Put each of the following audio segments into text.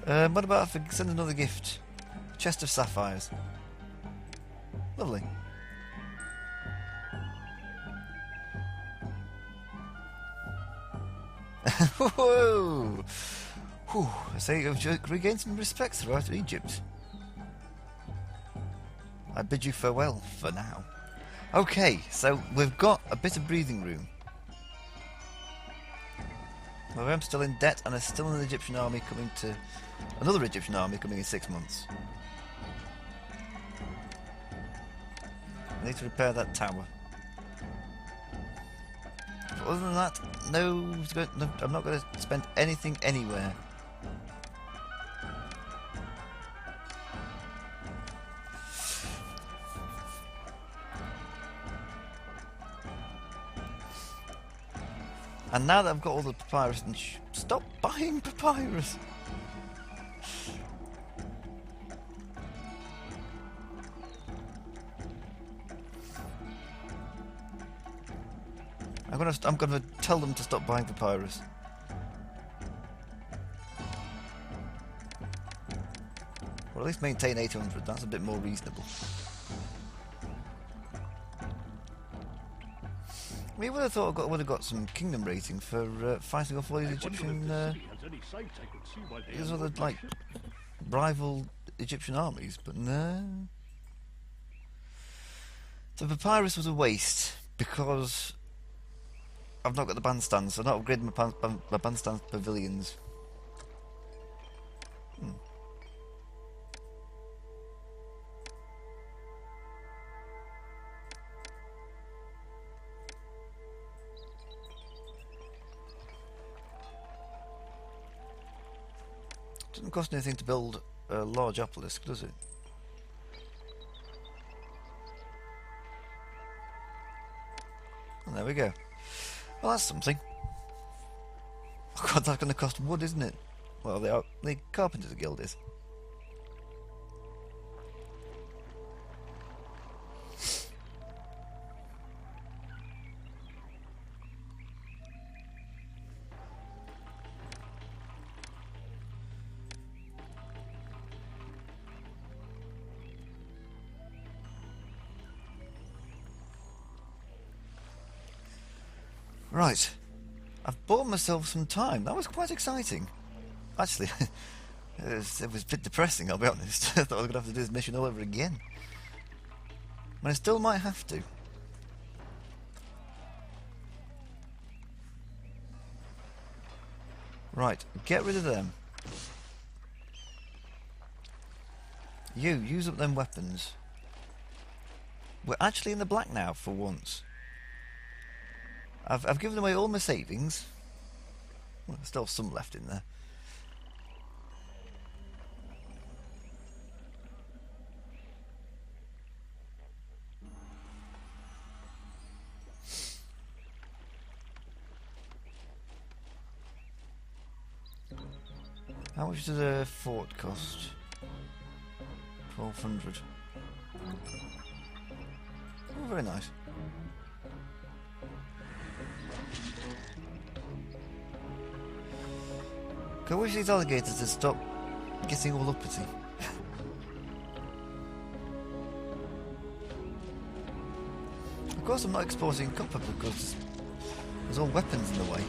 What about if I send another gift? A chest of sapphires. Lovely. Whoa! Whew, I say you've regained some respect throughout Egypt. I bid you farewell for now. Okay, so we've got a bit of breathing room. Well, I'm still in debt and there's still an Egyptian army coming to... Another Egyptian army coming in 6 months. I need to repair that tower. But other than that, no, I'm not going to spend anything anywhere. And now that I've got all the papyrus and stop buying papyrus! I'm gonna tell them to stop buying papyrus. Or at least maintain 800, that's a bit more reasonable. We would have thought I would have got some kingdom rating for fighting off all these Egyptian, these other like rival Egyptian armies, but no. The papyrus was a waste because I've not got the bandstands, so I've not upgraded my bandstand pavilions. Doesn't cost anything to build a large obelisk, does it? And there we go. Well, that's something. Oh god, that's going to cost wood, isn't it? Well, the Carpenters Guild is. Right, I've bought myself some time. That was quite exciting. Actually, it was a bit depressing, I'll be honest. I thought I was going to have to do this mission all over again. But I still might have to. Right, get rid of them. You, use up them weapons. We're actually in the black now, for once. I've given away all my savings. Well, there's still some left in there. How much does a fort cost? 1200. Oh, very nice. I wish these alligators would stop getting all uppity. Of course I'm not exporting copper because there's all weapons in the way.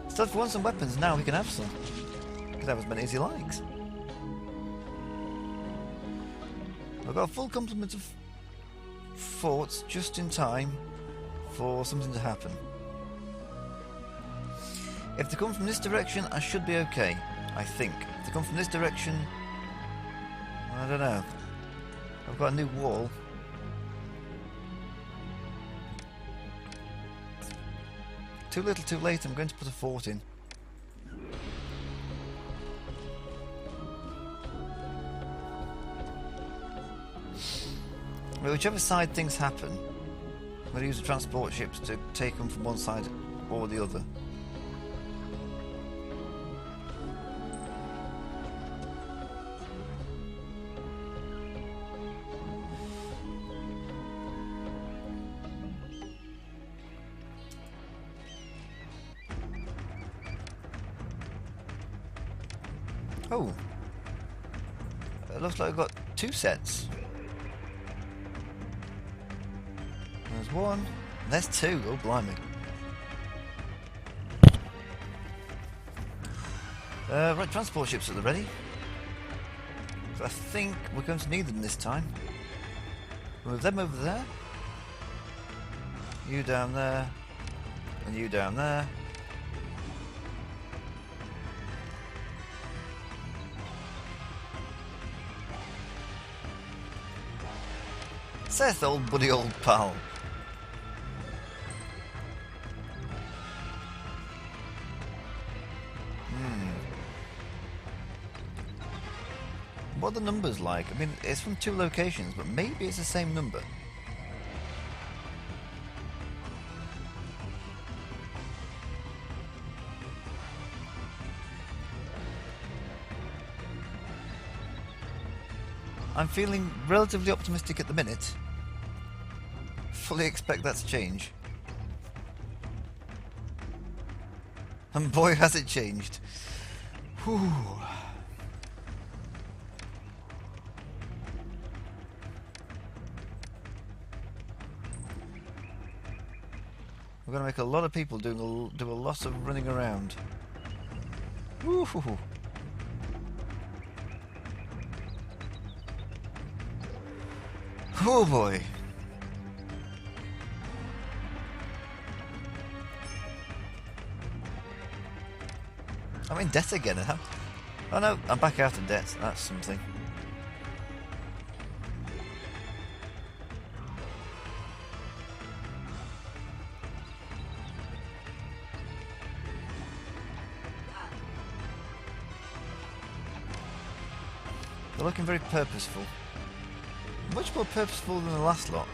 So if we want some weapons now, we can have some. He can have as many as he likes. I've got a full complement of forts just in time for something to happen. If they come from this direction, I should be okay, I think. If they come from this direction, I don't know. I've got a new wall. Too little, too late, I'm going to put a fort in. Well, whichever side things happen, I'm going to use the transport ships to take them from one side or the other. Oh. It looks like I've got 2 sets. There's 1. And there's 2. Oh, blimey. Right, transport ships at the ready. So I think we're going to need them this time. Move them over there. You down there. And you down there. Seth, old buddy, old pal. What are the numbers like? I mean, it's from 2 locations, but maybe it's the same number. I'm feeling relatively optimistic at the minute. Fully expect that to change. And boy, has it changed. Whew. We're going to make a lot of people do a lot of running around. Woo. Oh boy. I'm in debt again, huh? Oh no, I'm back out of debt. That's something. They're looking very purposeful. Much more purposeful than the last lot.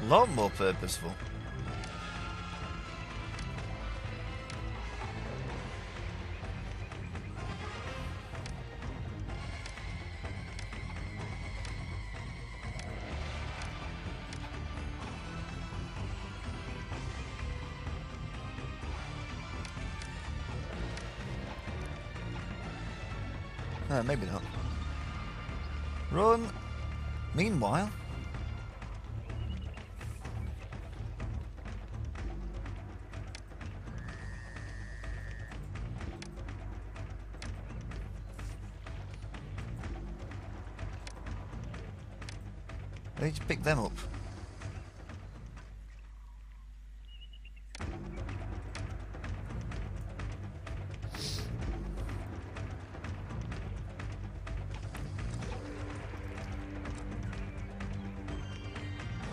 A lot more purposeful. Maybe not. Run. Meanwhile, I need to pick them up.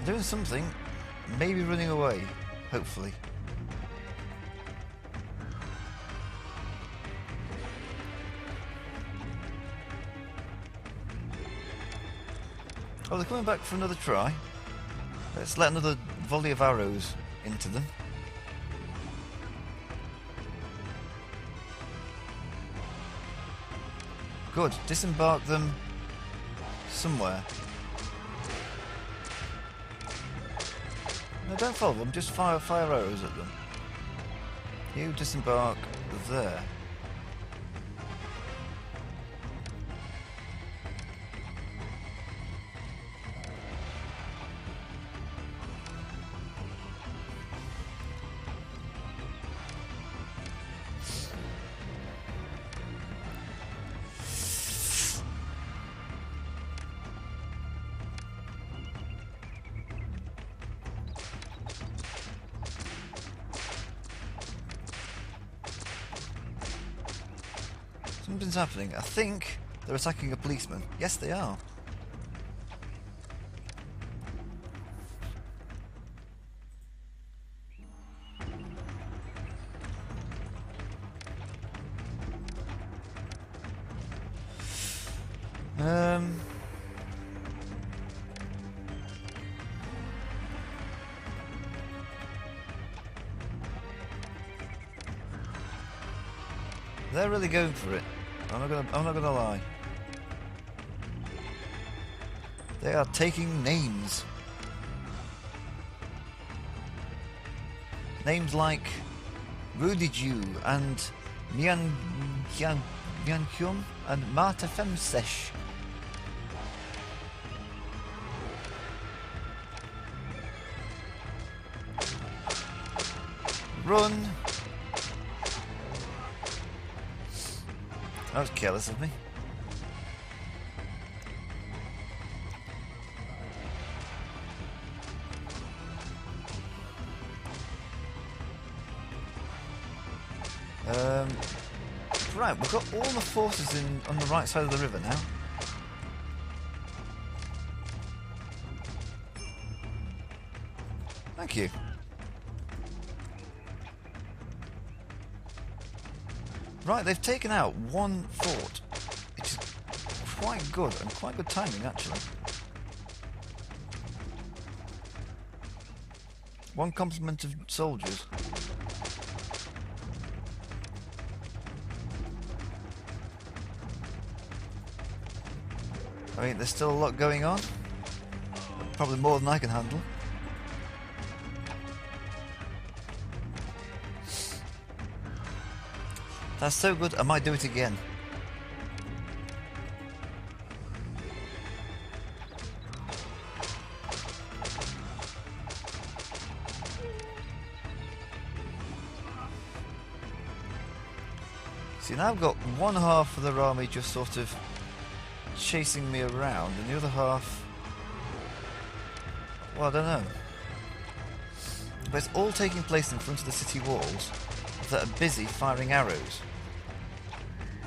Doing something, maybe running away, hopefully. Oh, they're coming back for another try. Let's let another volley of arrows into them. Good, disembark them somewhere. No, don't follow them, just fire arrows at them. You disembark there. Something's happening. I think they're attacking a policeman. Yes, they are. They're really going for it. I'm not gonna lie. They are taking names. Names like Rudy Jew and Mian Gyankyum and Marta Femsesh. Run! That was careless of me. Right, we've got all the forces on the right side of the river now. Thank you. Right, they've taken out one fort, which is quite good, and quite good timing actually. One complement of soldiers. I mean, there's still a lot going on. Probably more than I can handle. That's so good, I might do it again. See, now I've got one half of their army just sort of chasing me around, and the other half, well, I don't know. But it's all taking place in front of the city walls that are busy firing arrows.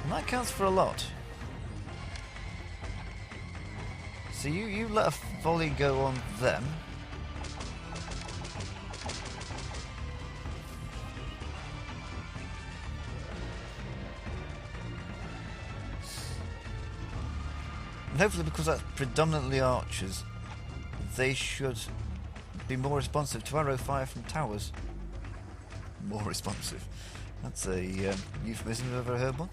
And that counts for a lot. So you let a volley go on them. And hopefully, because that's predominantly archers, they should be more responsive to arrow fire from towers. More responsive. That's a euphemism if I've ever heard one.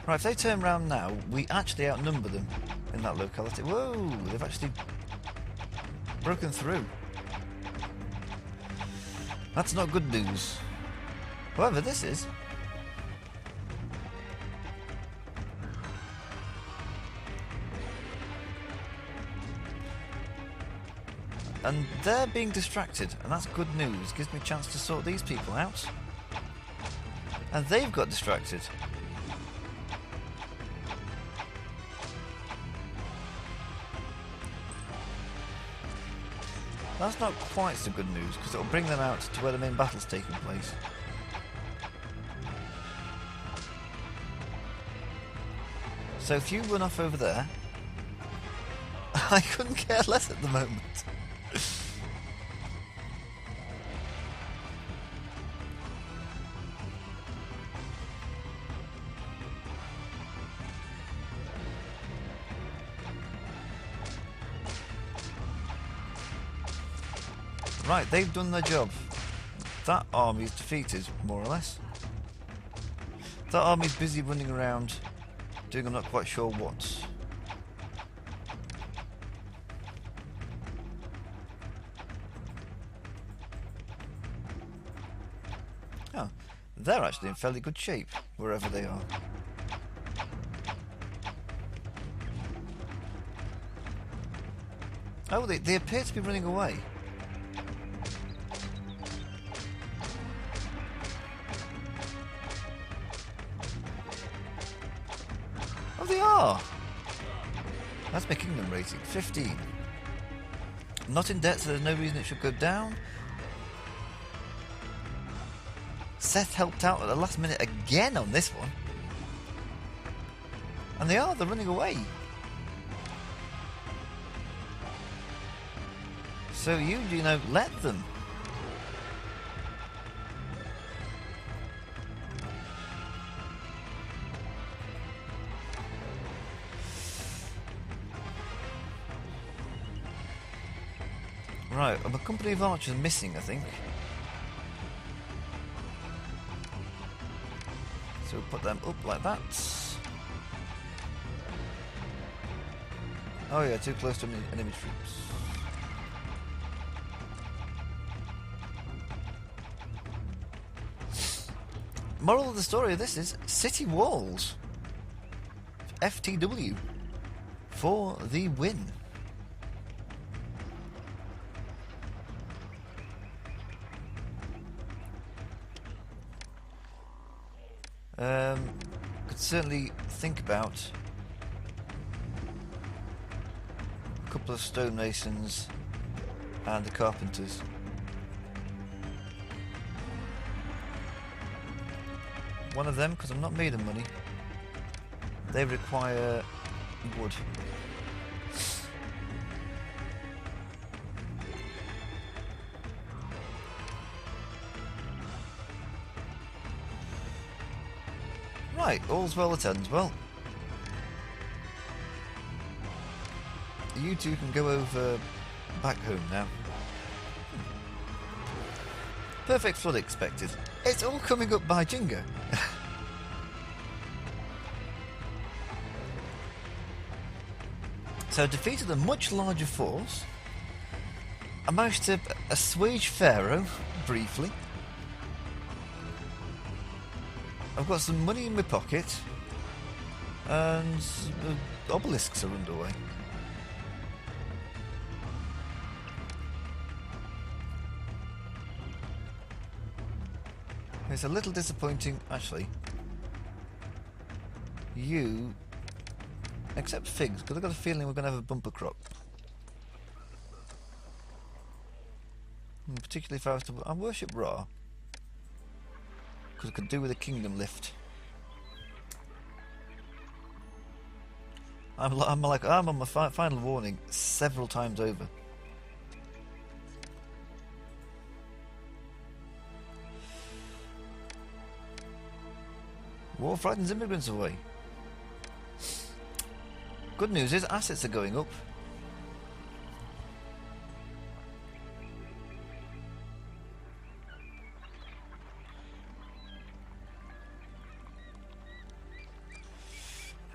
Right, if they turn round now, we actually outnumber them in that locality. Whoa, they've actually broken through. That's not good news. However, this is. And they're being distracted, and that's good news. Gives me a chance to sort these people out. And they've got distracted. That's not quite so good news, because it'll bring them out to where the main battle's taking place. So if you run off over there, I couldn't care less at the moment. Right, they've done their job. That army's defeated, more or less. That army's busy running around doing I'm not quite sure what. Oh, they're actually in fairly good shape, wherever they are. Oh, they appear to be running away. Oh, they are! That's my kingdom rating, 15. Not in debt, so there's no reason it should go down. Seth helped out at the last minute again on this one. And they're running away. So you know, let them. Right, a company of archers missing, I think. So we'll put them up like that. Oh yeah, too close to enemy troops. Moral of the story of this is city walls. FTW. For the win. Could certainly think about a couple of stonemasons and the carpenters. One of them, because I'm not made of money, they require wood. Right, all's well that ends well. You two can go over back home now. Perfect flood expected. It's all coming up by Jingo. So I defeated a much larger force. I managed to assuage Pharaoh briefly. I've got some money in my pocket, and the obelisks are underway. It's a little disappointing, actually. You, except figs, because I've got a feeling we're going to have a bumper crop. And particularly if I was to... I worship Ra. Because I could do with a kingdom lift. I'm on my final warning several times over. War frightens immigrants away. Good news is assets are going up.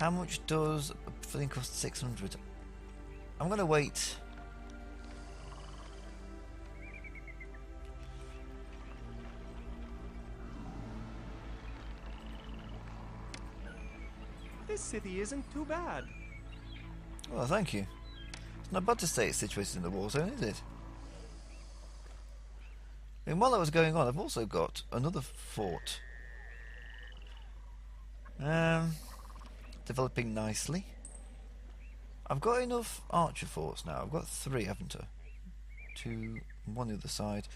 How much does filling cost? 600. I'm going to wait. This city isn't too bad. Well, thank you. It's not bad to say it's situated in the war zone, is it? And while that was going on, I've also got another fort. Developing nicely. I've got enough archer forts now. I've got 3, haven't I? 2, 1 the other side.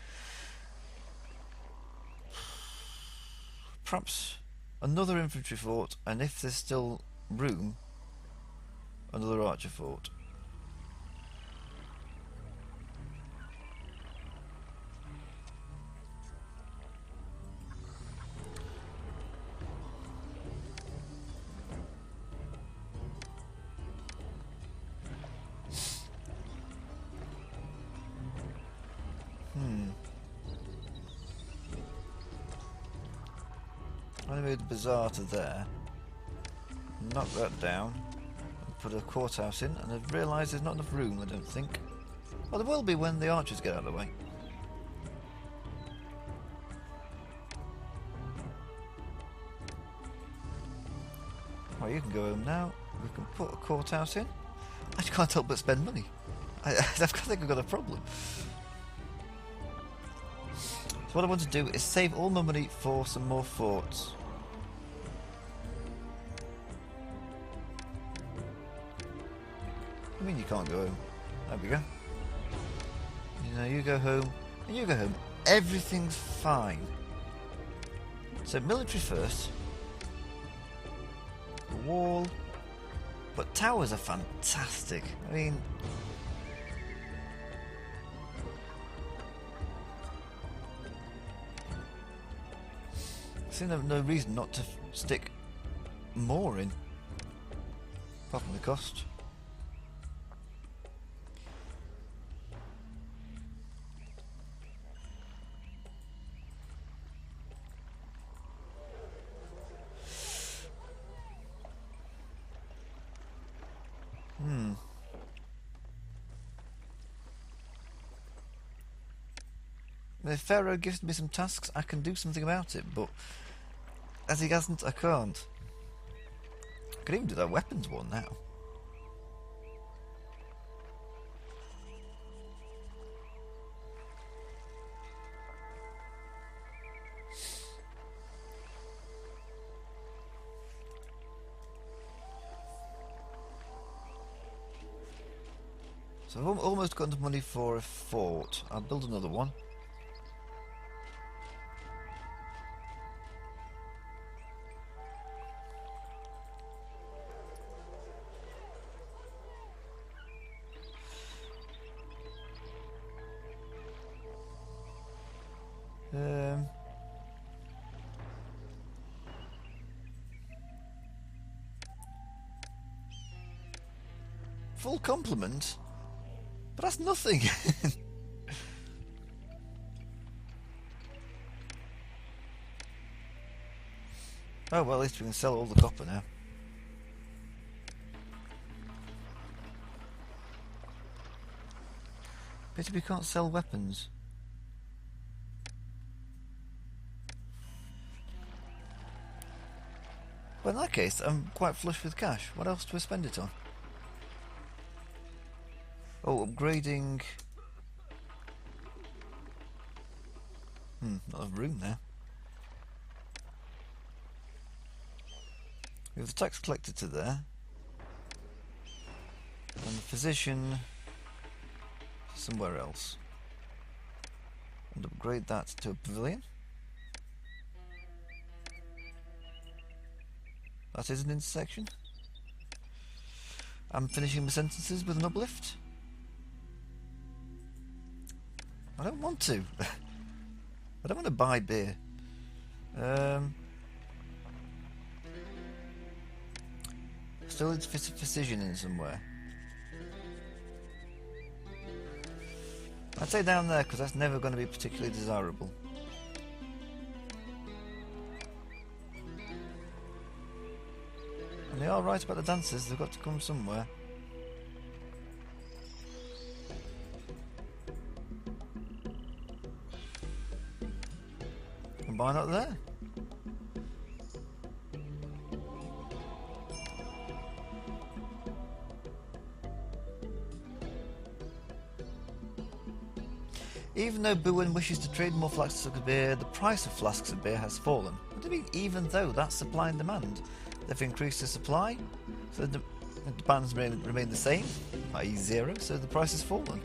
Perhaps another infantry fort, and if there's still room, another archer fort. I'm going to move the bazaar to there, knock that down, and put a courthouse in, and I've realised there's not enough room, I don't think. Well, there will be when the archers get out of the way. Well, you can go home now. We can put a courthouse in. I just can't help but spend money. I think I've got a problem. So what I want to do is save all my money for some more forts. I mean, you can't go home. There we go. You know, you go home, and you go home. Everything's fine. So military first. The wall. But towers are fantastic. I mean... I see no reason not to stick more in. Apart from the cost. if Pharaoh gives me some tasks, I can do something about it, but as he hasn't, I can't. I could even do that weapons one now. So I've almost got enough money for a fort. I'll build another one. Full complement? But that's nothing! Oh well, at least we can sell all the copper now. Pity we can't sell weapons. Well, in that case, I'm quite flush with cash. What else do I spend it on? Oh, upgrading... not enough room there. We have the tax collector to there. And the physician... somewhere else. And upgrade that to a pavilion. That is an intersection. I'm finishing my sentences with an uplift. I don't want to. I don't want to buy beer. Still needs physician in somewhere. I'd say down there because that's never going to be particularly desirable. And they are right about the dancers, they've got to come somewhere. And why not there? Even though Bwin wishes to trade more flasks of beer, the price of flasks of beer has fallen. What do you mean, even though? That's supply and demand. They've increased the supply, so the demands remain the same, i.e. zero, so the price has fallen.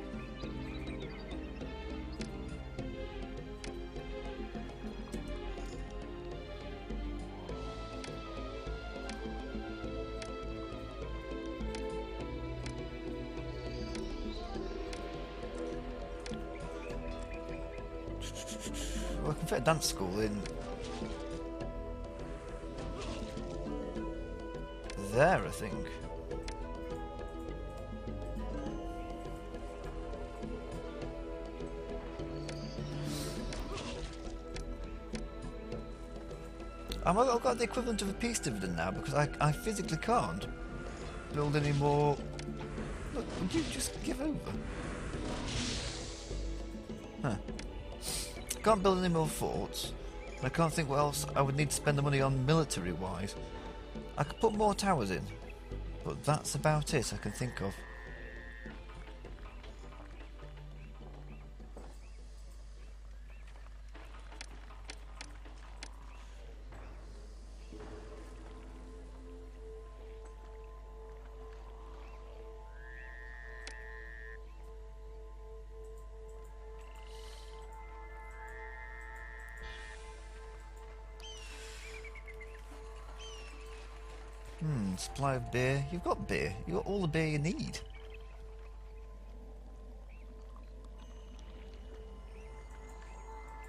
Well, I can fit a dance school in there, I think. I've got the equivalent of a peace dividend now because I physically can't build any more. Look, would you just give over? Huh. I can't build any more forts. And I can't think what else I would need to spend the money on military-wise. I could put more towers in, but that's about it I can think of. Supply of beer. You've got beer. You've got all the beer you need.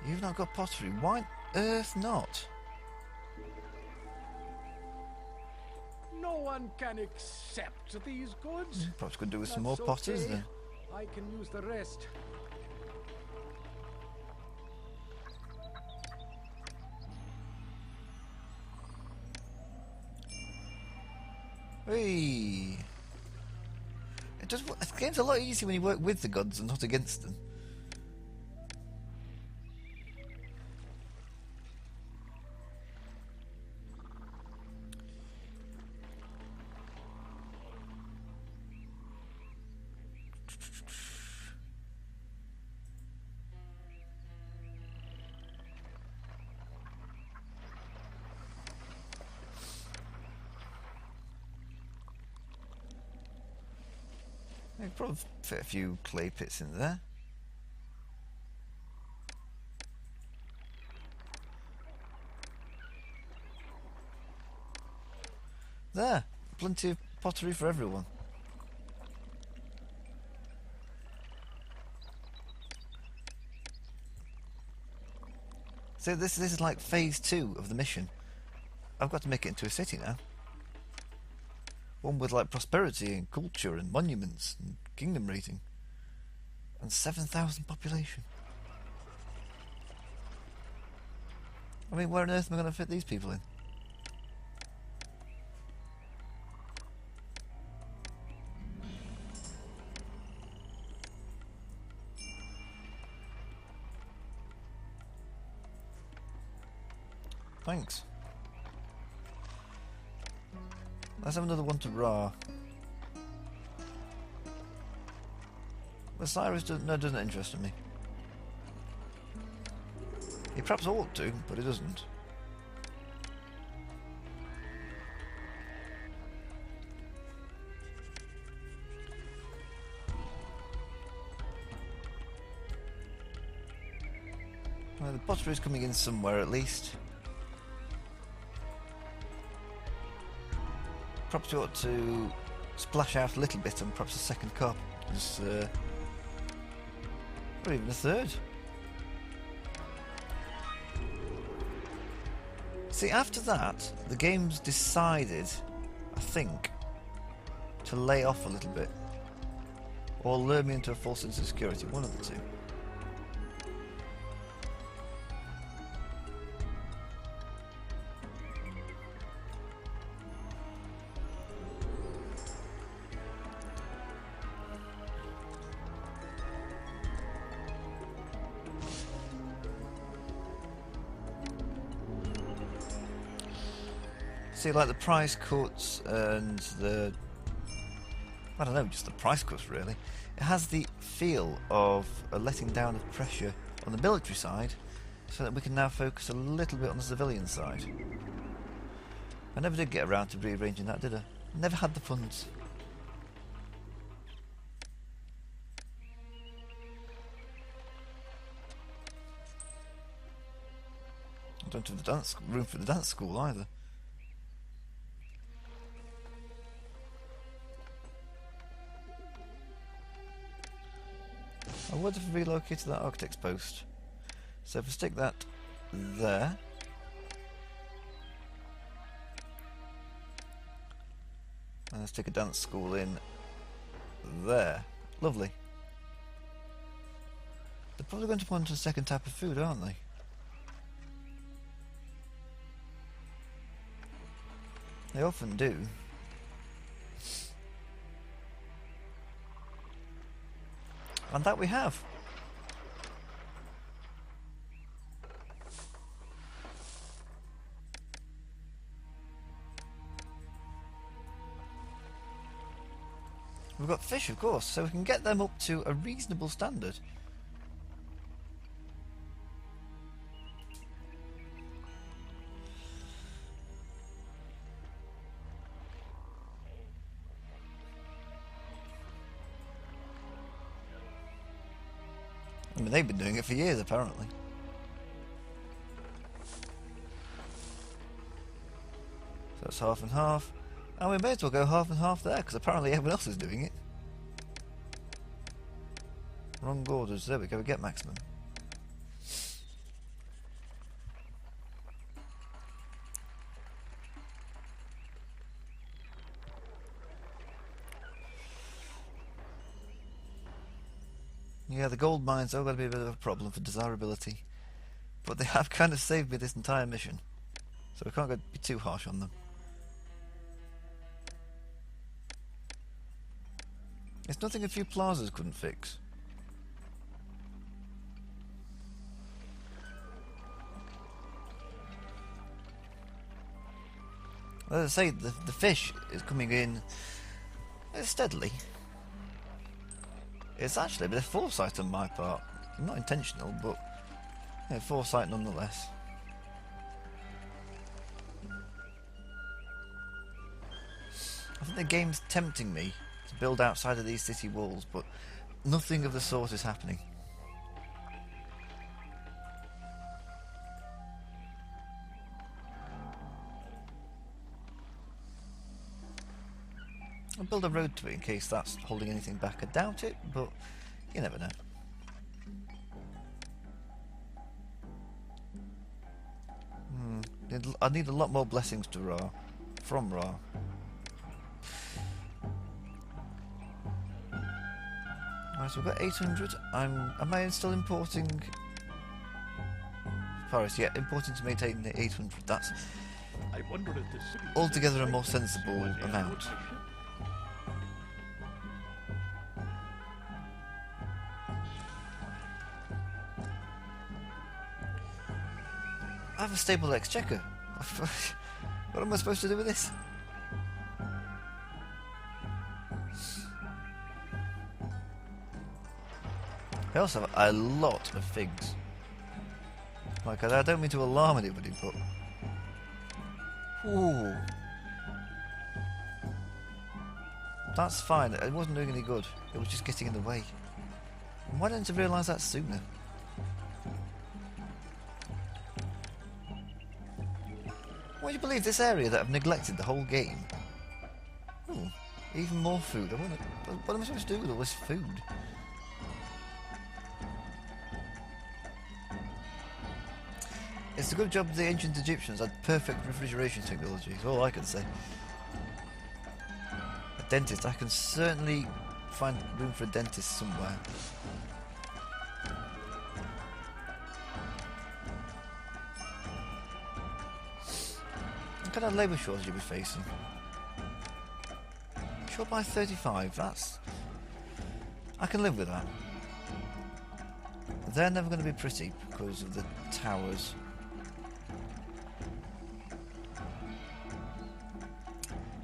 You've not got pottery. Why on earth not? No one can accept these goods. Perhaps could do with some more That's potters okay. then. I can use the rest. Hey. The game's a lot easier when you work with the gods and not against them. I could probably fit a few clay pits in there. There, plenty of pottery for everyone. So this is like phase 2 of the mission. I've got to make it into a city now. One with like prosperity and culture and monuments and kingdom rating. And 7,000 population. I mean, where on earth am I going to fit these people in? Thanks. Let's have another one to Ra. Osiris doesn't interest me. He perhaps ought to, but he doesn't. Well, the pottery is coming in somewhere at least. Perhaps you ought to splash out a little bit on perhaps a second cup. Just, or even a third. See, after that, the game's decided, I think, to lay off a little bit. Or lure me into a false sense of security, one of the two. See, like the price cuts and the... I don't know, just the price cuts really. It has the feel of a letting down of pressure on the military side so that we can now focus a little bit on the civilian side. I never did get around to rearranging that, did I? Never had the funds. I don't have the room for the dance school either. I would have relocated that architect's post. So if we stick that there. And let's stick a dance school in there. Lovely. They're probably going to want a second type of food, aren't they? They often do. And that we have. We've got fish, of course, so we can get them up to a reasonable standard. I mean, they've been doing it for years, apparently. So that's half and half. And we may as well go half and half there, because apparently everyone else is doing it. Wrong orders. There we go, we get maximum. Yeah, the gold mines are going to be a bit of a problem for desirability. But they have kind of saved me this entire mission. So we can't be too harsh on them. It's nothing a few plazas couldn't fix. As I say, the fish is coming in steadily. It's actually a bit of foresight on my part. Not intentional, but foresight nonetheless. I think the game's tempting me to build outside of these city walls, but nothing of the sort is happening. I'll build a road to it in case that's holding anything back. I doubt it, but you never know. I need a lot more blessings to Ra. From Ra. Right, so we've got 800. Am I still importing? Paris, yeah, importing to maintain the 800. That's I wonder if the city altogether a more sensible amount. I have a stable exchequer. What am I supposed to do with this? I also have a lot of figs. Like, I don't mean to alarm anybody, but... Ooh. That's fine. It wasn't doing any good. It was just getting in the way. Why didn't I realise that sooner? Would you believe this area that I've neglected the whole game? Ooh, even more food. What am I supposed to do with all this food? It's a good job the ancient Egyptians had perfect refrigeration technology, is all I can say. A dentist. I can certainly find room for a dentist somewhere. What kind of labour shortage you'll be facing? Short by 35, that's... I can live with that. They're never going to be pretty because of the towers.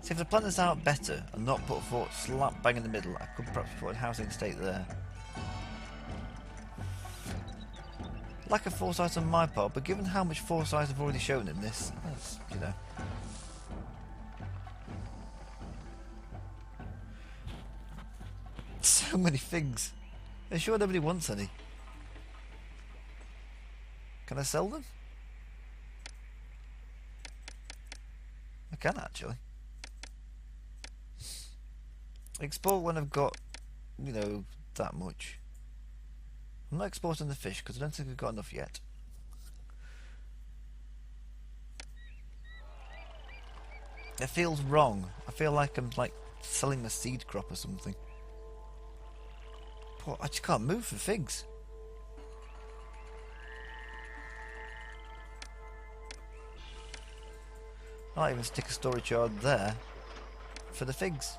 See, if I plan this out better and not put a fort slap bang in the middle, I could perhaps put a housing estate there. Lack of foresight on my part, but given how much foresight I've already shown in this, that's, you know. So many figs. I'm sure nobody wants any. Can I sell them? I can actually. Export when I've got, you know, that much. I'm not exporting the fish because I don't think I've got enough yet. It feels wrong. I feel like I'm like selling a seed crop or something. But I just can't move for figs. I might even stick a storage yard there for the figs.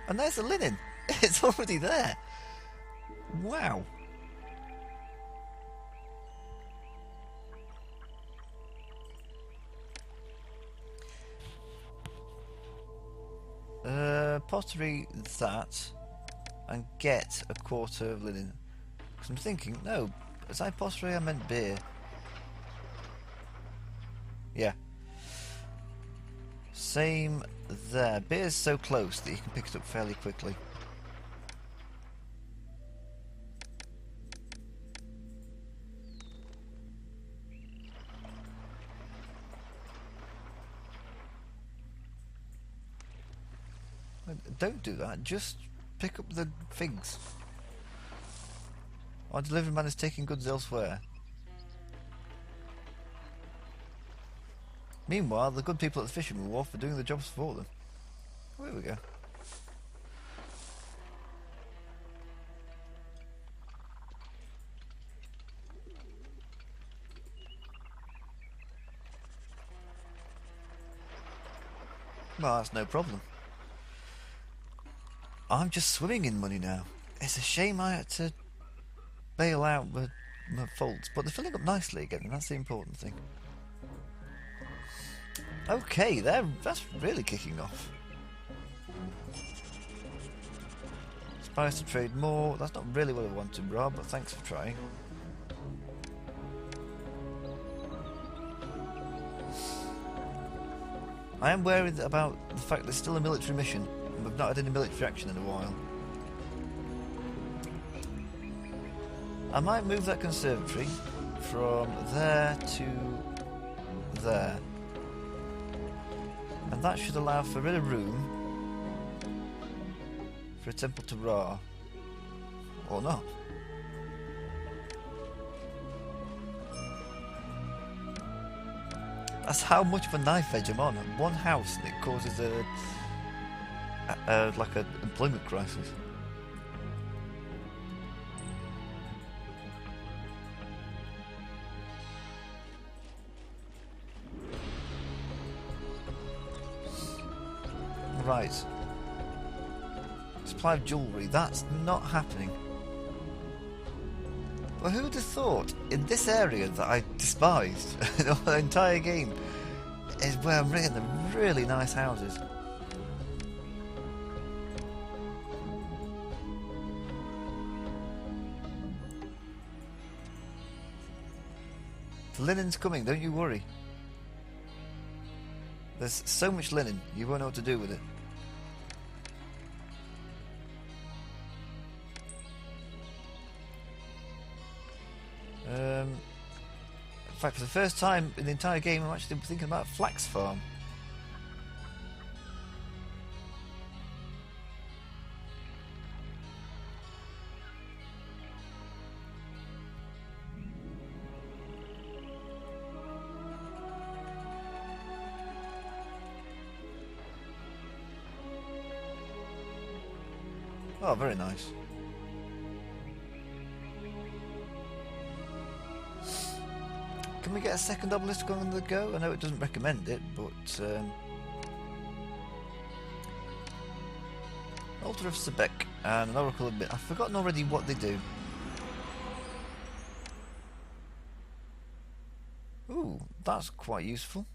And there's the linen. It's already there. Wow. Pottery that, and get a quarter of linen. Because I'm thinking, no, as I pottery I meant beer. Yeah. Same there. Beer's so close that you can pick it up fairly quickly. Don't do that, just pick up the figs. Our delivery man is taking goods elsewhere. Meanwhile, the good people at the fisherman wharf are doing the jobs for them. Oh, here we go. Well, that's no problem. I'm just swimming in money now. It's a shame I had to bail out my faults, but they're filling up nicely again, and that's the important thing. Okay, that's really kicking off. Spies to trade more. That's not really what I wanted, Rob, but thanks for trying. I am worried about the fact there's still a military mission, and we've not had any military action in a while. I might move that conservatory from there to there. And that should allow for a bit of room for a temple to Ra. Or not. That's how much of a knife edge I'm on. One house and it causes like an employment crisis. Right. Supply of jewellery. That's not happening. Well, who would have thought in this area that I despised the entire game is where I'm getting the really nice houses. The linen's coming, don't you worry. There's so much linen, you won't know what to do with it. In fact, for the first time in the entire game, I'm actually thinking about a flax farm. Oh, very nice. Can we get a second obelisk on the go? I know it doesn't recommend it, but Altar of Sebek and an Oracle of I've forgotten already what they do. Ooh, that's quite useful.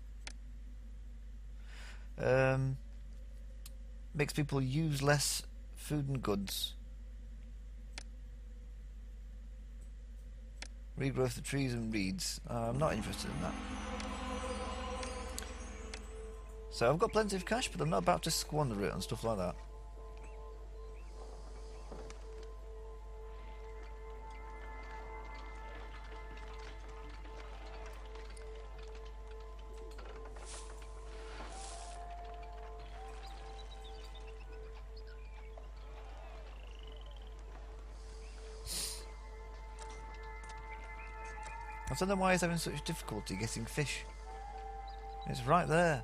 Makes people use less food and goods. Regrowth of trees and reeds. I'm not interested in that. So I've got plenty of cash, but I'm not about to squander it on stuff like that. I don't know why he's having such difficulty getting fish. It's right there.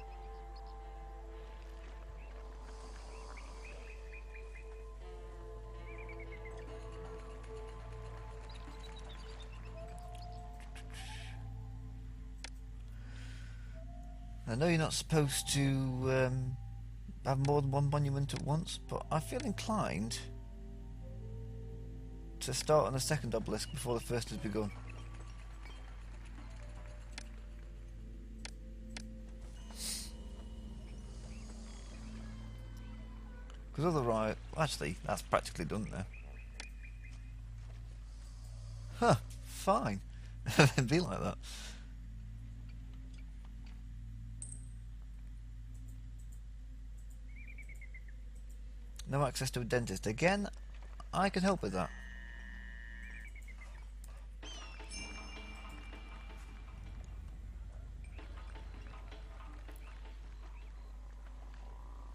I know you're not supposed to have more than one monument at once, but I feel inclined to start on a second obelisk before the first has begun. Because otherwise, actually, that's practically done now. Huh, fine. It'd be like that. No access to a dentist. Again, I can help with that.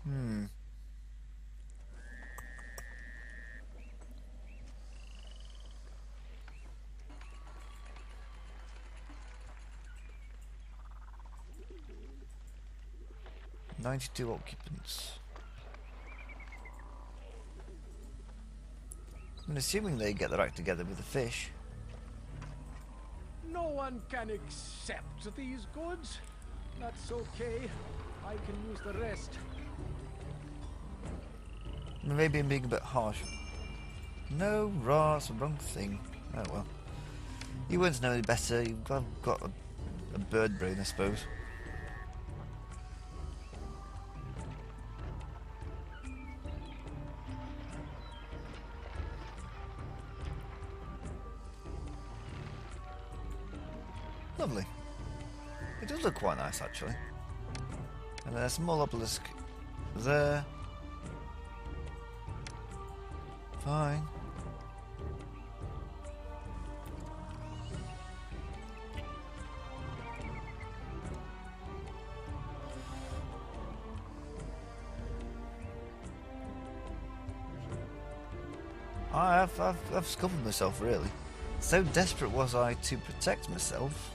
Hmm. "92 occupants. I'm assuming they get their act together with the fish. No one can accept these goods. That's okay. I can use the rest. Maybe I'm being a bit harsh. No, Ra, it's the wrong thing. Oh well. You wouldn't know any better. You've got a bird brain, I suppose. Lovely. It does look quite nice, actually. And then a small obelisk there. Fine. I've scuppered myself, really. So desperate was I to protect myself.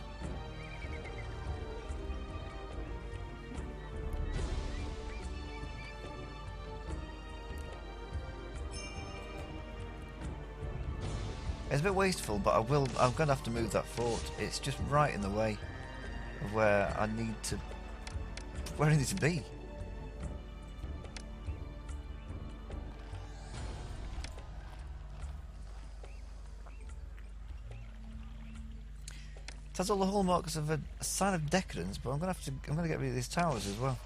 It's a bit wasteful, but I'm going to have to move that fort. It's just right in the way of where I need to be. It has all the hallmarks of a sign of decadence, but I'm going to get rid of these towers as well.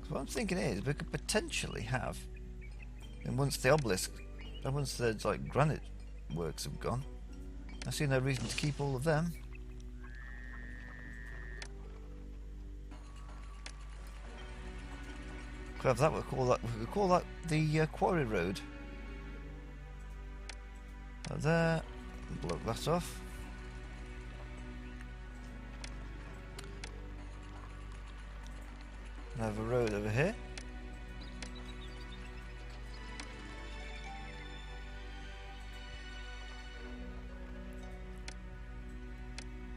What I'm thinking is we could potentially have, and once the like granite works have gone, I see no reason to keep all of them. Could have that. We could call that the quarry road. Right there, block that off. And I have a road over here.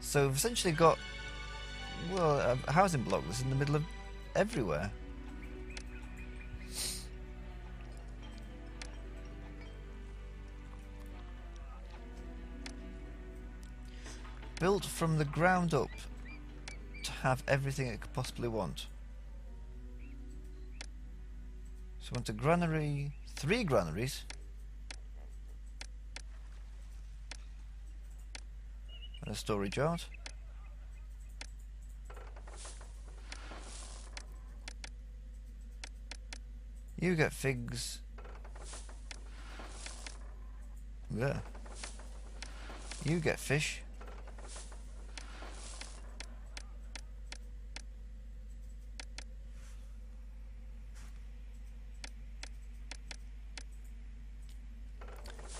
So we've essentially got, well, a housing block that's in the middle of everywhere. Built from the ground up to have everything it could possibly want. So I want a granary, 3 granaries. And a storage yard. You get figs. There. You get fish.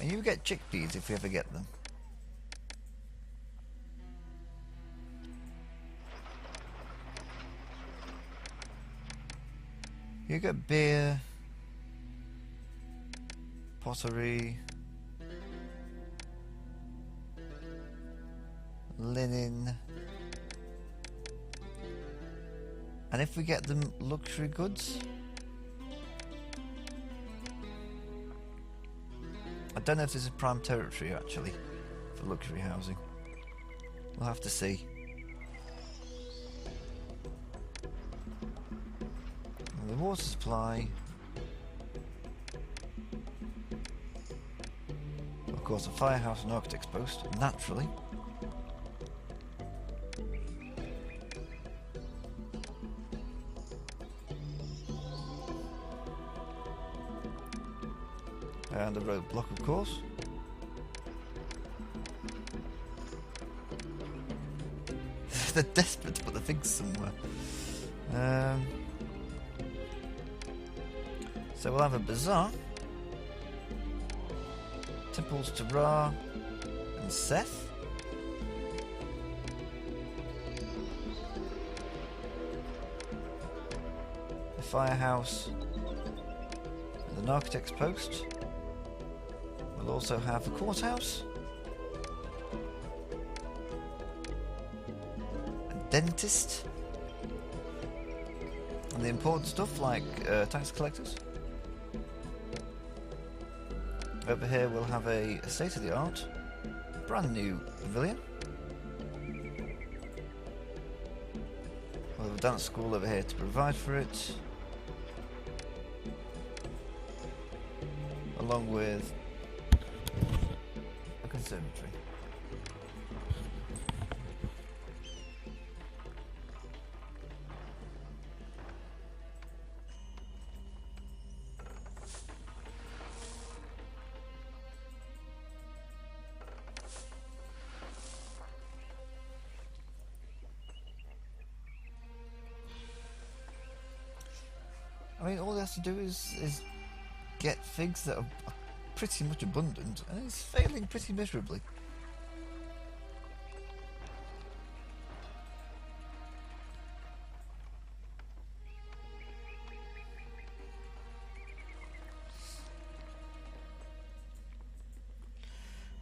And you get chickpeas if you ever get them. You get beer, pottery, linen, and if we get them luxury goods, I don't know if this is prime territory actually for luxury housing. We'll have to see. And the water supply, of course, a firehouse and architect's post, naturally. And a roadblock, of course. They're desperate to put the figs somewhere. So we'll have a bazaar. Temples to Ra and Seth. A firehouse and an architect's post. We'll also have a courthouse, a dentist, and the important stuff like tax collectors. Over here we'll have a state-of-the-art, brand new pavilion. We'll have a dance school over here to provide for it, along with conservatory. I mean, all he has to do is get figs that are pretty much abundant, and he's failing pretty miserably.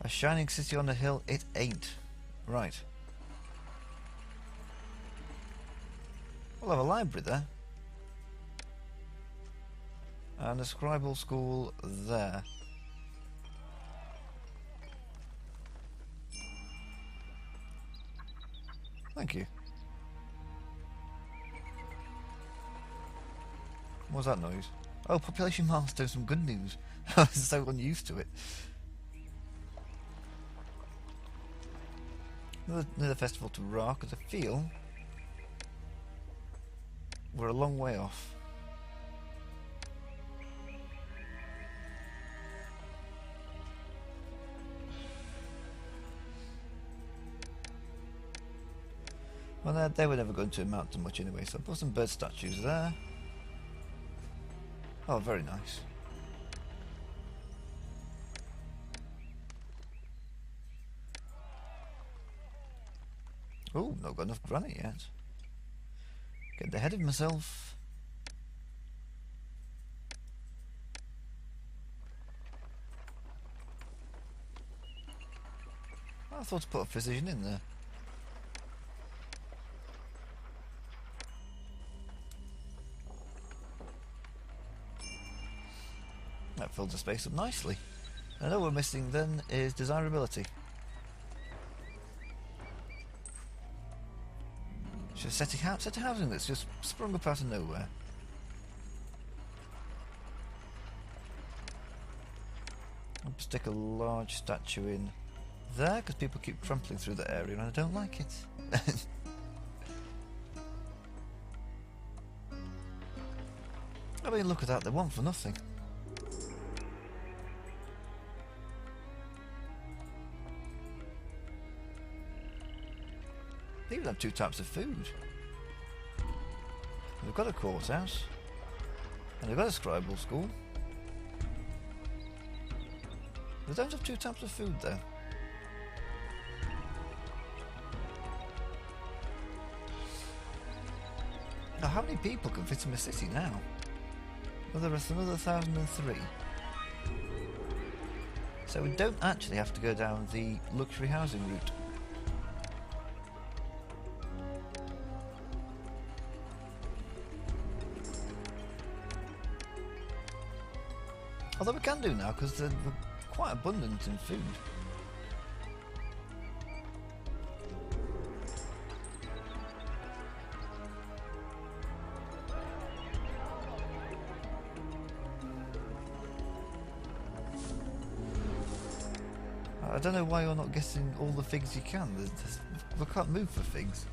A shining city on a hill, it ain't. Right. We'll have a library there. And a scribal school there. Thank you. What was that noise? Oh, population milestone, some good news. I was so unused to it. Another festival to rock, because I feel we're a long way off. Well, they were never going to amount to much anyway, so I'll put some bird statues there. Oh, very nice. Oh, not got enough granite yet. Get ahead of myself. I thought to put a precision in there. That fills the space up nicely. And all we're missing then is desirability. Just set a housing that's just sprung up out of nowhere. I'll stick a large statue in there because people keep trampling through the area and I don't like it. I mean, look at that, they want for nothing. They even have two types of food. They've got a courthouse, and they've got a scribal school. They don't have two types of food though. Now, how many people can fit in a city now? Well, there is another 1,003. So we don't actually have to go down the luxury housing route. Although we can do now because they're quite abundant in food. I don't know why you're not getting all the figs you can. We can't move for figs.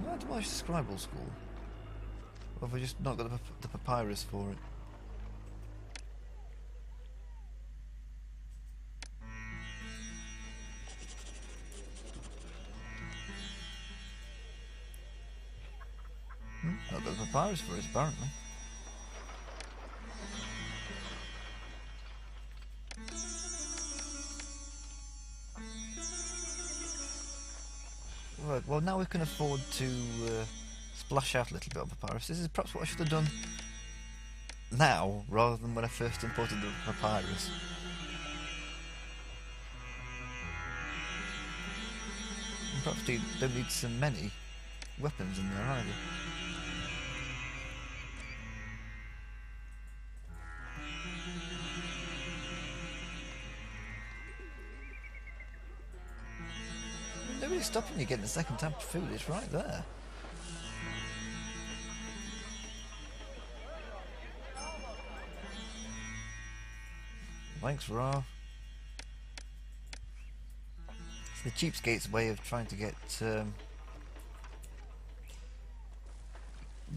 Why demolish the scribal school? Or have we just not got the papyrus for it? Not got the papyrus for it, apparently. Right, well now we can afford to splash out a little bit on papyrus. This is perhaps what I should have done now, rather than when I first imported the papyrus. And perhaps you don't need so many weapons in there either. Nobody's stopping you getting the second type of food, it's right there. Thanks, Ra. It's the cheapskate's way of trying to get,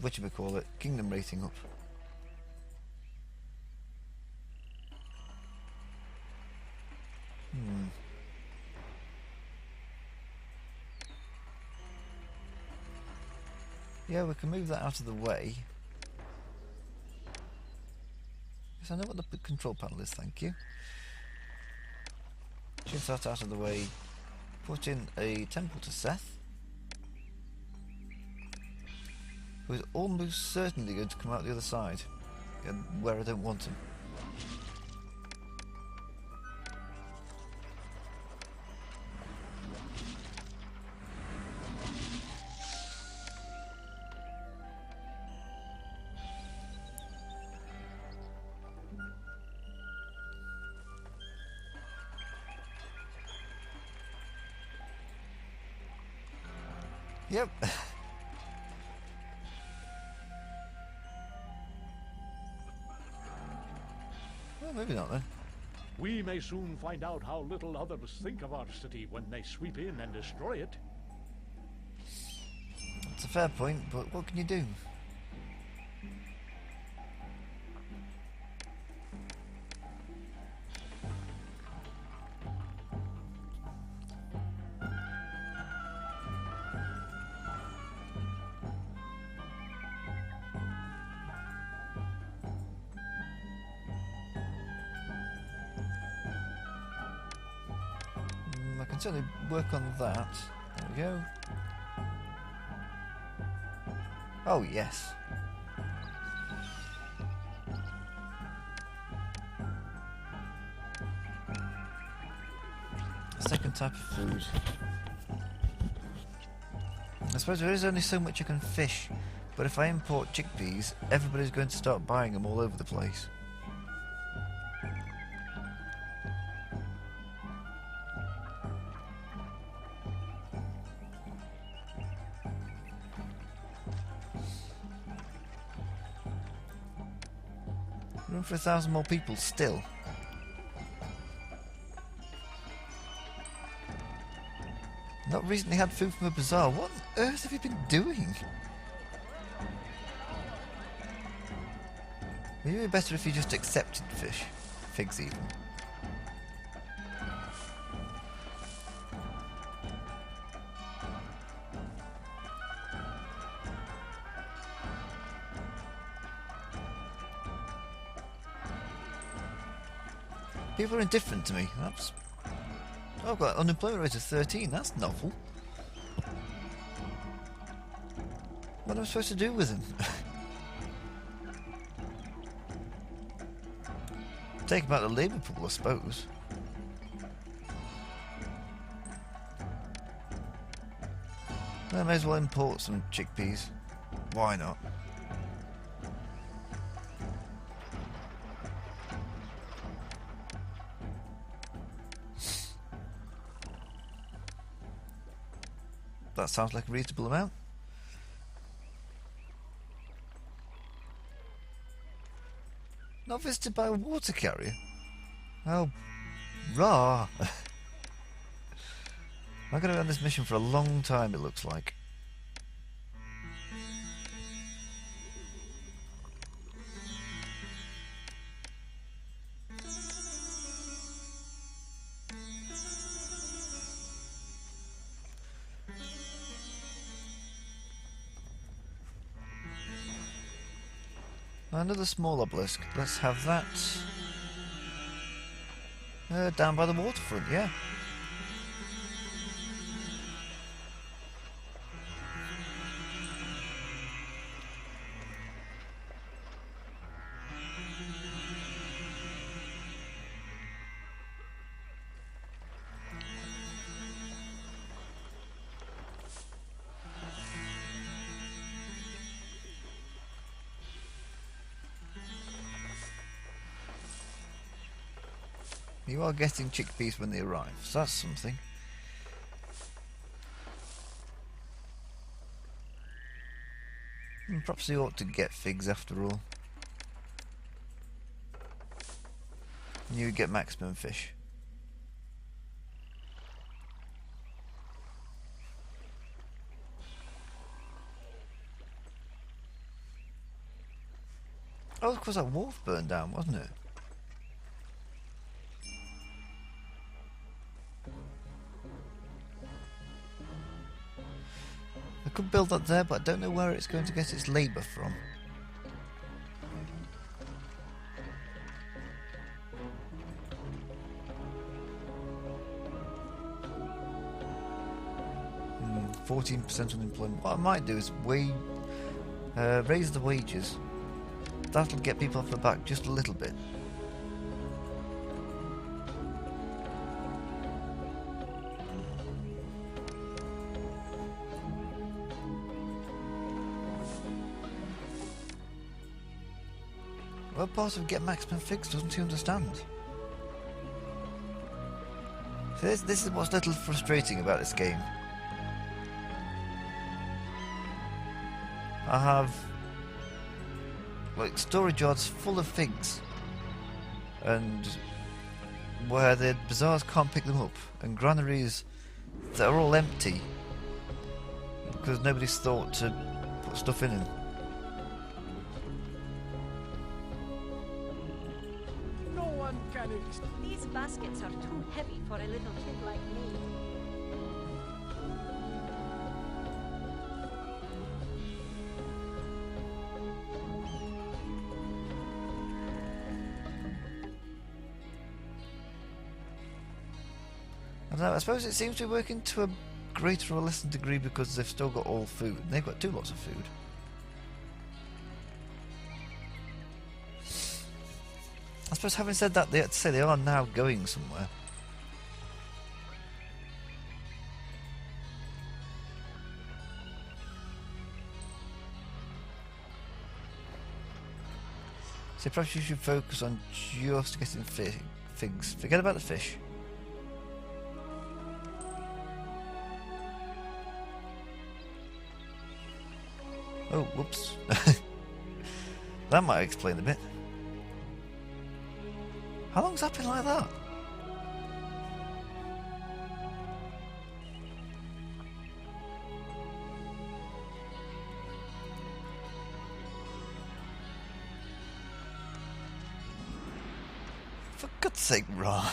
whatchamacallit, kingdom rating up. Hmm. Yeah, we can move that out of the way. Yes, I know what the control panel is, thank you. Shift that out of the way. Put in a temple to Seth, who is almost certainly going to come out the other side, where I don't want him. Yep. Well, maybe not then. We may soon find out how little others think of our city when they sweep in and destroy it. It's a fair point, but what can you do? I can certainly work on that. There we go. Oh, yes. Second type of food. I suppose there is only so much you can fish, but if I import chickpeas, everybody's going to start buying them all over the place. Room for 1,000 more people still. Not recently had food from a bazaar. What on earth have you been doing? Maybe it'd be better if you just accepted fish. Figs even. People are indifferent to me. That's... Oh, I've got an unemployment rate of 13. That's novel. What am I supposed to do with him? Take him out of the labour pool, I suppose. I may as well import some chickpeas. Why not? That sounds like a reasonable amount. Not visited by a water carrier? Oh, rah! I'm going to be on this mission for a long time, it looks like. Another small obelisk. Let's have that. Down by the waterfront, yeah. You are getting chickpeas when they arrive, so that's something. Perhaps you ought to get figs after all. You get maximum fish. Oh, of course that wharf burned down, wasn't it? There could could build that there, but I don't know where it's going to get its labour from. Hmm, 14% unemployment. What I might do is raise the wages. That'll get people off the back just a little bit. What part of get maximum fix doesn't he understand? So this is what's a little frustrating about this game. I have like storage yards full of figs, and where the bazaars can't pick them up, and granaries that are all empty because nobody's thought to put stuff in them. No one can These baskets are too heavy for a little kid like me. I don't know, I suppose it seems to be working to a greater or lesser degree because they've still got all food. They've got 2 lots of food. I suppose having said that, they have to say they are now going somewhere. So perhaps you should focus on just getting figs. Forget about the fish. Oh, whoops. That might explain a bit. How long's that been like that? For God's sake, Ron.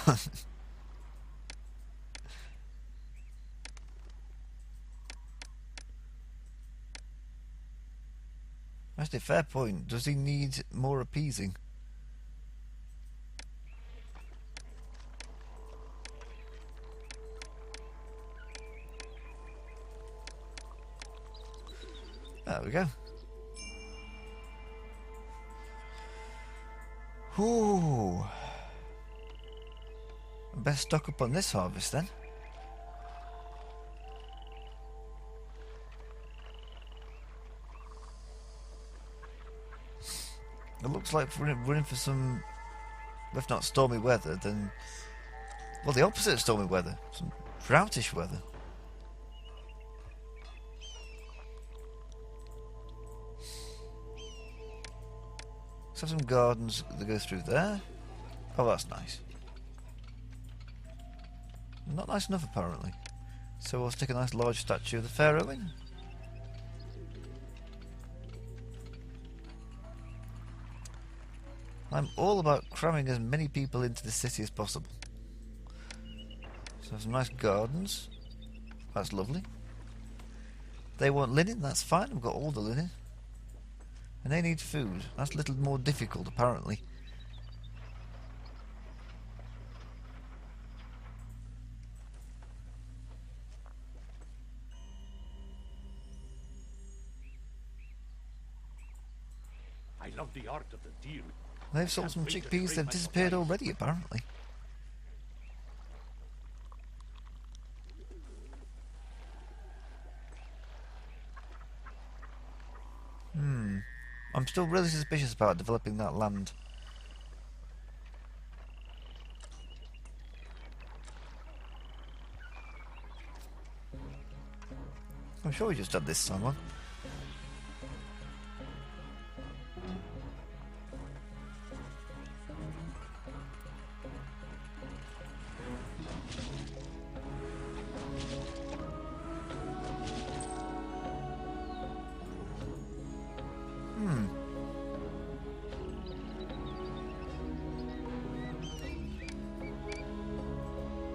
Actually, fair point. Does he need more appeasing? There we go. Ooh. Best stock up on this harvest then. It looks like we're running for some, if not stormy weather, then, well, the opposite of stormy weather, some droughttish weather. Let's have some gardens that go through there. Oh, that's nice. Not nice enough, apparently. So we'll stick a nice large statue of the Pharaoh in. I'm all about cramming as many people into the city as possible. So some nice gardens. That's lovely. They want linen, that's fine, I've got all the linen. And they need food. That's a little more difficult, apparently. I love the art of the deal. They've sold some chickpeas, they've disappeared already, apparently. I'm still really suspicious about developing that land. I'm sure we just had this song on.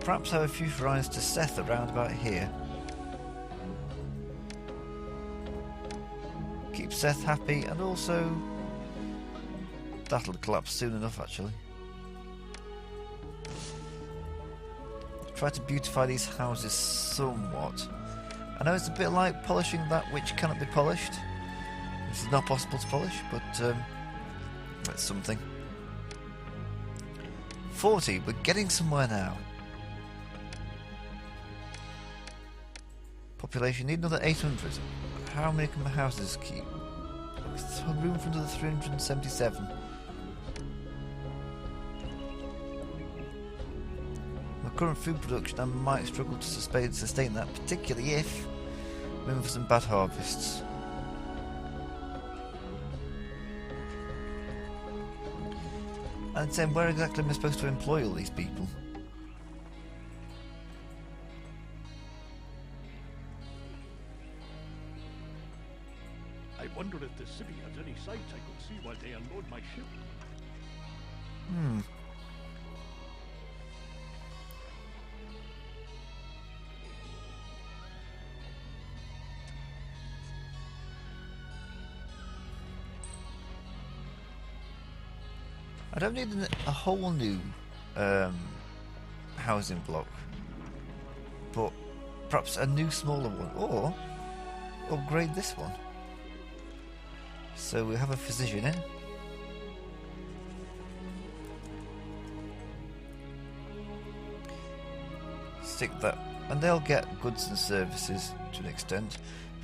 Perhaps have a few shrines to Seth around about here. keep Seth happy, and also that'll collapse soon enough actually. Try to beautify these houses somewhat. I know it's a bit like polishing that which cannot be polished. This is not possible to polish, but that's something. 40, we're getting somewhere now. Population, need another 800. How many can my houses keep? Room for another 377. My current food production, I might struggle to sustain that, particularly if we're in for some bad harvests. And then where exactly am I supposed to employ all these people? I wonder if the city has any sights I could see while they unload my ship. I don't need a whole new housing block, but perhaps a new smaller one, or upgrade this one. So we have a physician in. Stick that, and they'll get goods and services to an extent.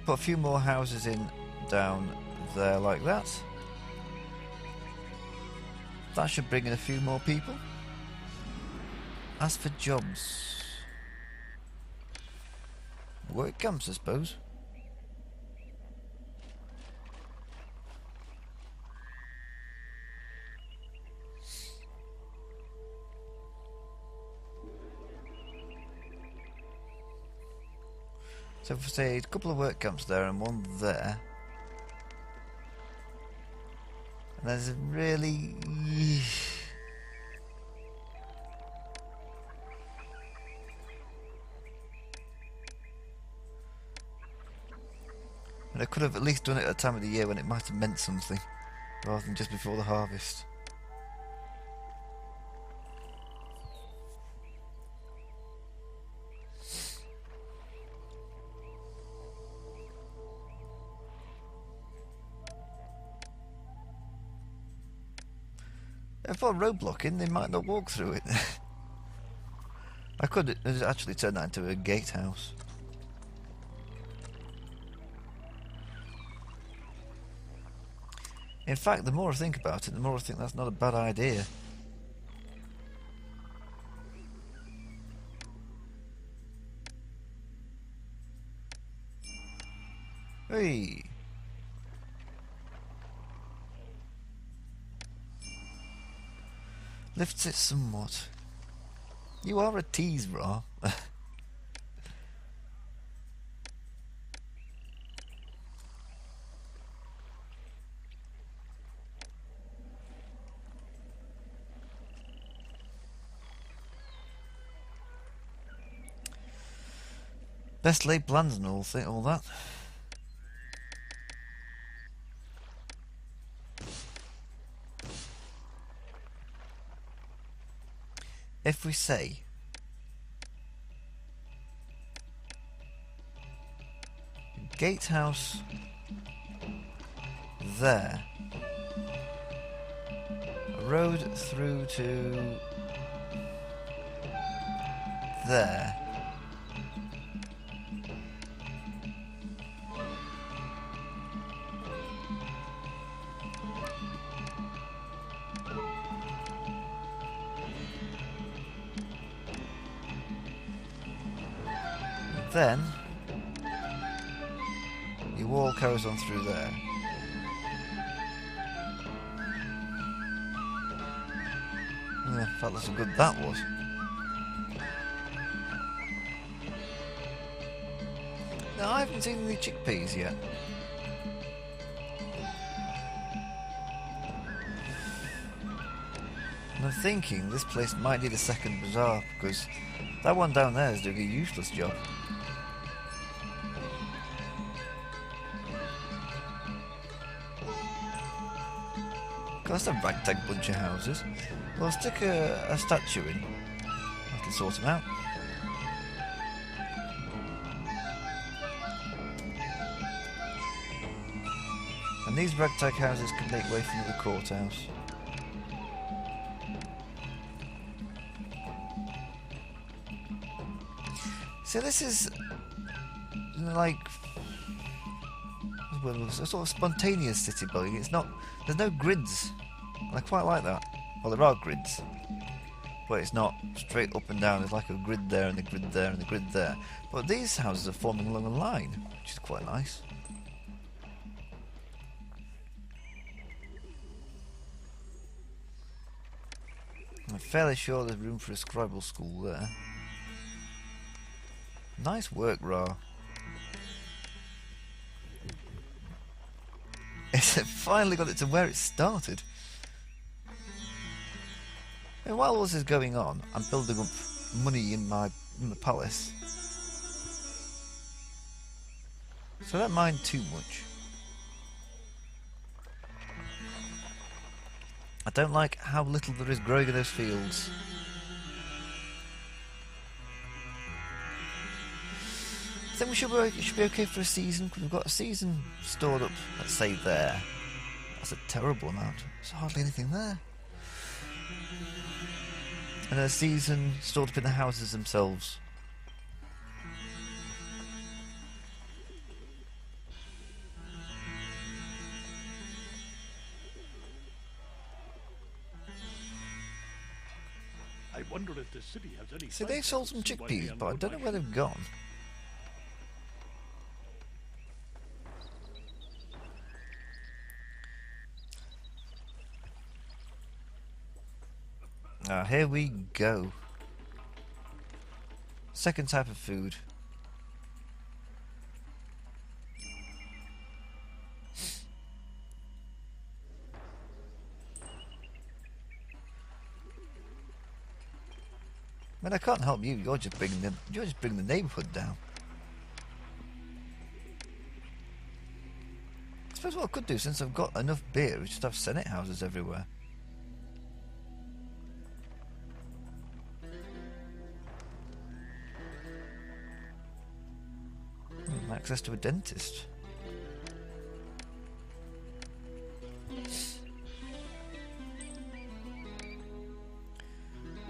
Put a few more houses in down there like that. That should bring in a few more people. As for jobs, work camps, I suppose. So if we say a couple of work camps there and one there, and there's a really and I could have at least done it at a time of the year when it might have meant something, rather than just before the harvest. If I put a roadblock in, they might not walk through it. I could actually turn that into a gatehouse. In fact, the more I think about it, the more I think that's not a bad idea. Hey! Lifts it somewhat. You are a tease, Ra. Best laid plans and all that. If we say gatehouse there, a road through to there, then your wall carries on through there. Yeah, felt that's how good that was. No, I haven't seen any chickpeas yet. And I'm thinking this place might need a second bazaar, because that one down there is doing a useless job. God, that's a ragtag bunch of houses. Well, stick a statue in. I can sort them out. And these ragtag houses can make way for the courthouse. So this is like a sort of spontaneous city building. It's not. There's no grids. And I quite like that. Well, there are grids, but it's not straight up and down. There's like a grid there and a grid there and a grid there. But these houses are forming along a line, which is quite nice. I'm fairly sure there's room for a scribal school there. Nice work, Ra. It's finally got it to where it started. And while all this is going on, I'm building up money in my palace. So I don't mind too much. I don't like how little there is growing in those fields. I think we should be okay for a season, because we've got a season stored up, let's say there. That's a terrible amount. There's hardly anything there. And a season stored up in the houses themselves. I wonder if the city has any. See, they sold some chickpeas, but I don't know where they've gone. Ah, here we go. Second type of food. I mean, I can't help you. You're just bringing the neighbourhood down. I suppose what I could do, since I've got enough beer, is just have Senate houses everywhere. Access to a dentist.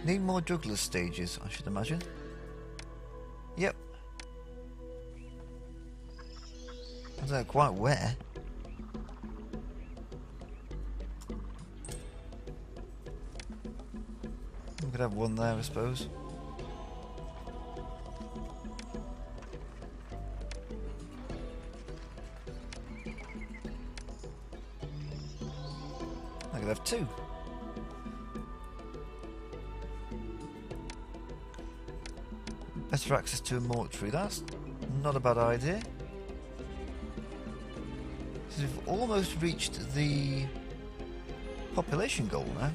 Need more juggler stages, I should imagine. Yep. I don't know quite where. We could have one there, I suppose. I could have two. Better access to a mortuary. That's not a bad idea. So we've almost reached the population goal now.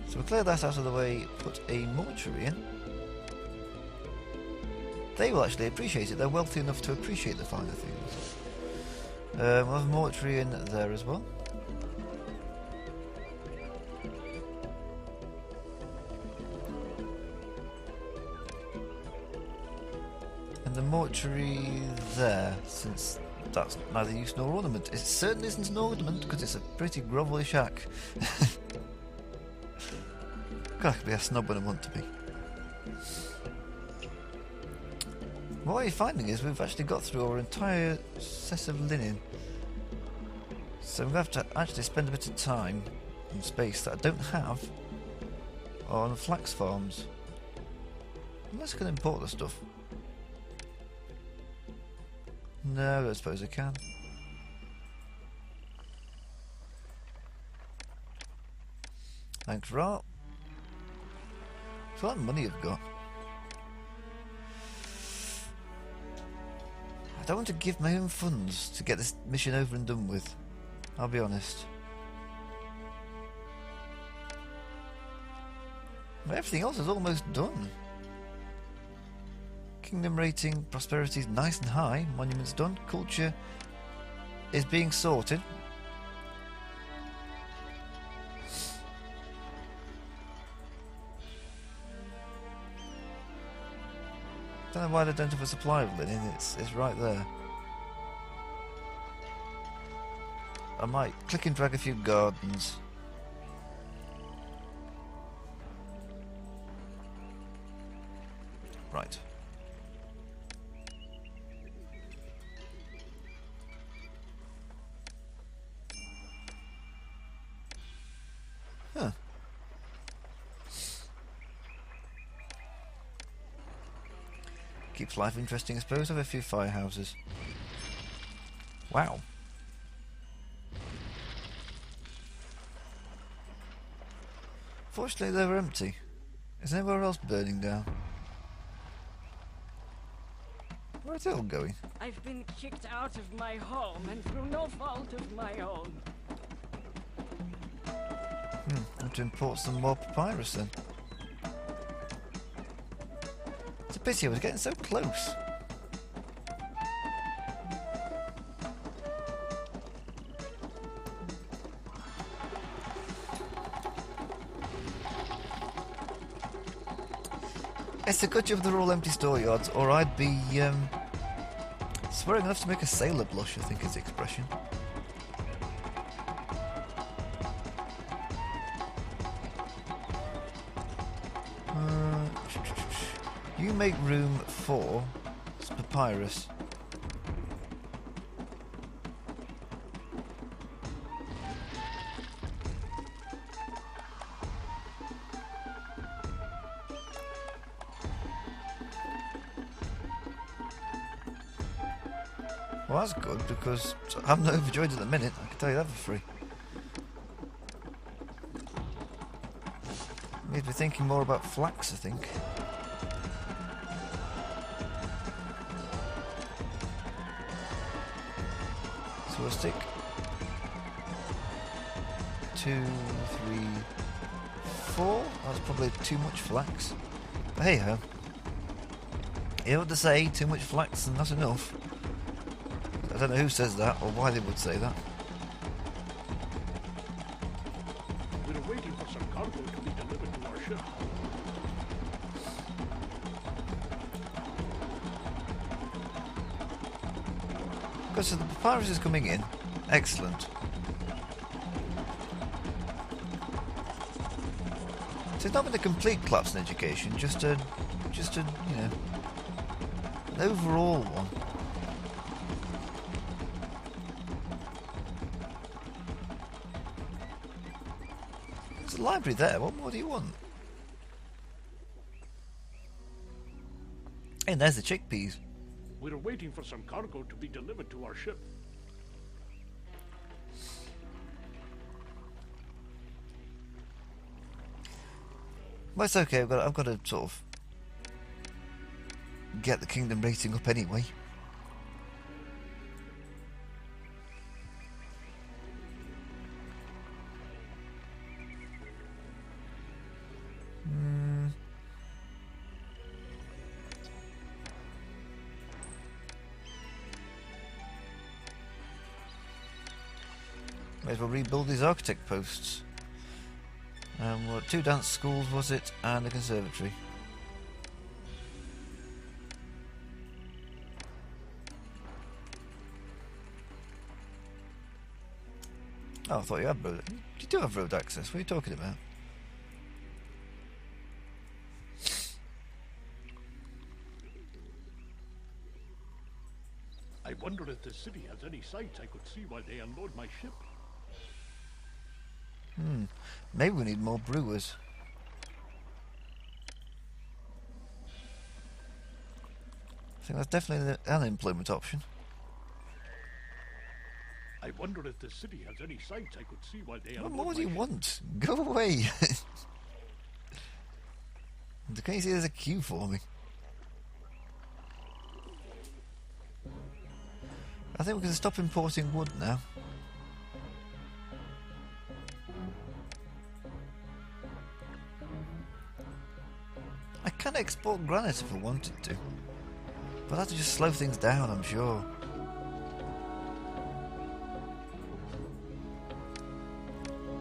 So we'll clear that out of the way, put a mortuary in. They will actually appreciate it. They're wealthy enough to appreciate the finer things. We'll have a mortuary in there as well. And the mortuary there, since that's neither use nor ornament. It certainly isn't an ornament, because it's a pretty grovelly shack. God, I could be a snob when I want to be. What you're finding is we've actually got through our entire set of linen. So we have to actually spend a bit of time and space that I don't have on flax farms. Unless I can import the stuff. No, I don't suppose I can. Thanks, Ra. So that money I've got. I don't want to give my own funds to get this mission over and done with. I'll be honest. But everything else is almost done. Kingdom rating, prosperity is nice and high. Monuments done. Culture is being sorted. Don't know why they don't have a supply of linen. It's right there. I might click and drag a few gardens. Right. Huh. Keeps life interesting, I suppose. I have a few firehouses. Wow. Fortunately, they were empty. Is anywhere else burning down? Where's it all going? I've been kicked out of my home and through no fault of my own. I have to import some more papyrus then. It's a pity I was getting so close. It's a good job they're all empty storeyards, or I'd be swearing enough to make a sailor blush, I think is the expression. You make room for papyrus. Well, that's good, because I'm not overjoyed at the minute, I can tell you that for free. Need to be thinking more about flax, I think. So we'll stick 2, 3, 4. That's probably too much flax. But hey ho. You know what to say, too much flax and not enough. I don't know who says that or why they would say that. We're waiting for some cargo to be delivered to our ship. Okay, so the papyrus is coming in. Excellent. So it's not been a complete collapse in education, just a you know, an overall one. There's a library there. What more do you want? And there's the chickpeas. We're waiting for some cargo to be delivered to our ship. Well, it's okay. I've got to sort of get the kingdom rating up anyway. May as well rebuild these architect posts. What, 2 dance schools was it, and a conservatory. Oh, I thought you had road. You do have road access. What are you talking about? I wonder if the city has any sights I could see while they unload my ship. Maybe we need more brewers. I think that's definitely an employment option. I wonder if the city has any sights I could see while they What unload more my do you ship. want? Go away! Can you see there's a queue for me? I think we can stop importing wood now. I can export granite if I wanted to, but that'd just slow things down, I'm sure.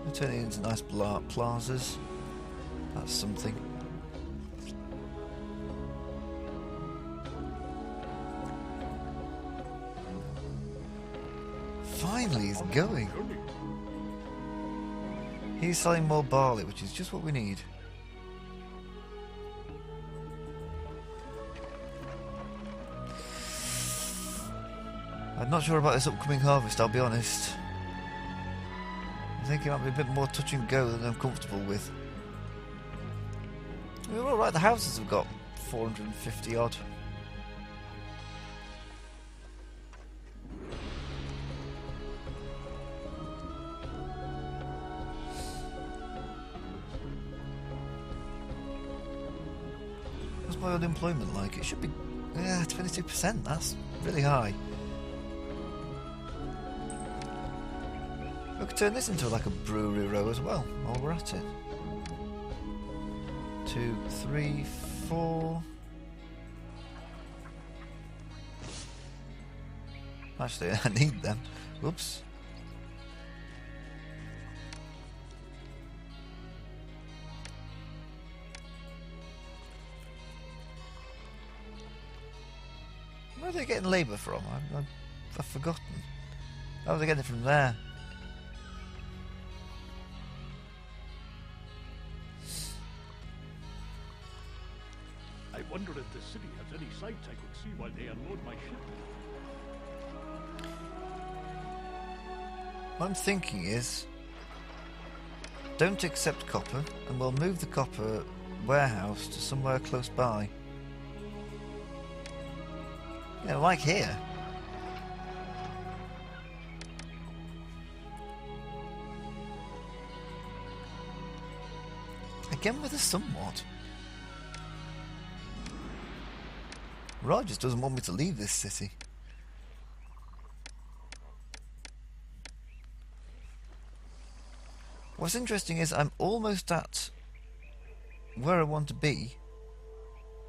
We'll turn it into nice plazas. That's something. Finally, he's going. He's selling more barley, which is just what we need. I'm not sure about this upcoming harvest, I'll be honest. I think it might be a bit more touch and go than I'm comfortable with. We're alright, the houses have got 450 odd. What's my unemployment like? It should be 22%, that's really high. We could turn this into like a brewery row as well while we're at it. 2, 3, 4. Actually, I need them. Whoops. Where are they getting labour from? I've forgotten. Oh, they're getting it from there. I wonder if the city has any sights I could see while they unload my ship. What I'm thinking is, don't accept copper, and we'll move the copper warehouse to somewhere close by. Yeah, like here. Again with a somewhat. Rogers doesn't want me to leave this city. What's interesting is I'm almost at where I want to be,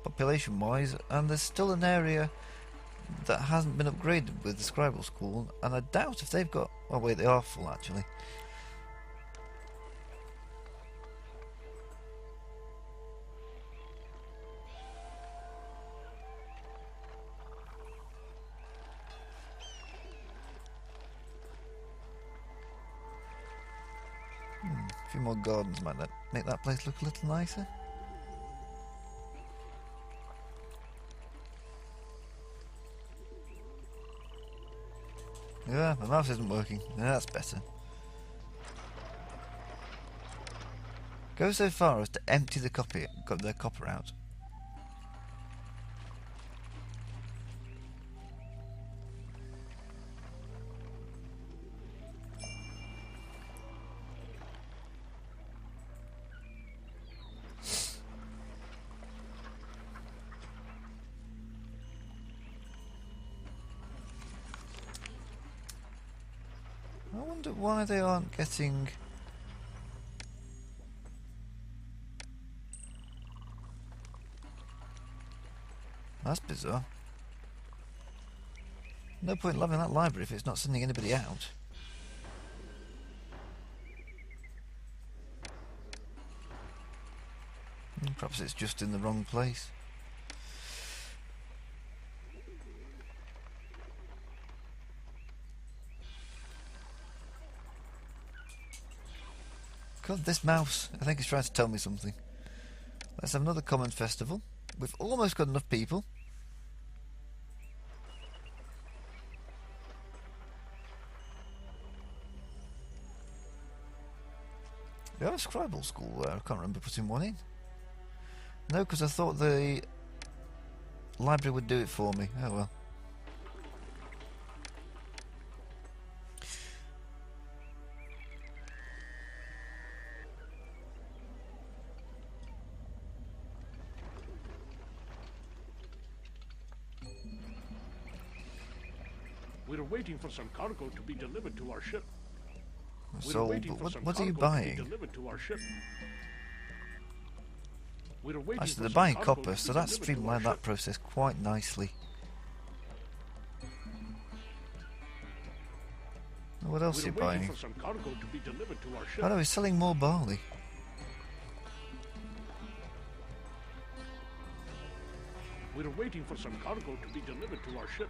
population-wise, and there's still an area that hasn't been upgraded with the Scribal School, and I doubt if they've got... Oh wait, they are full actually. A few more gardens might make that place look a little nicer. Yeah, my mouse isn't working. Yeah, that's better. Go so far as to empty the copper out. I wonder why they aren't getting... That's bizarre. No point in loving that library if it's not sending anybody out. Perhaps it's just in the wrong place. God, this mouse, I think, is trying to tell me something. Let's have another common festival. We've almost got enough people. We have a Scribal School where I can't remember putting one in. No, because I thought the library would do it for me. Oh well. We're waiting for some cargo to be delivered to our ship. So, what are you buying? Actually, they're buying copper, so that streamlined that process quite nicely. What else are you buying? Oh no, he's selling more barley. We're waiting for some cargo to be delivered to our ship.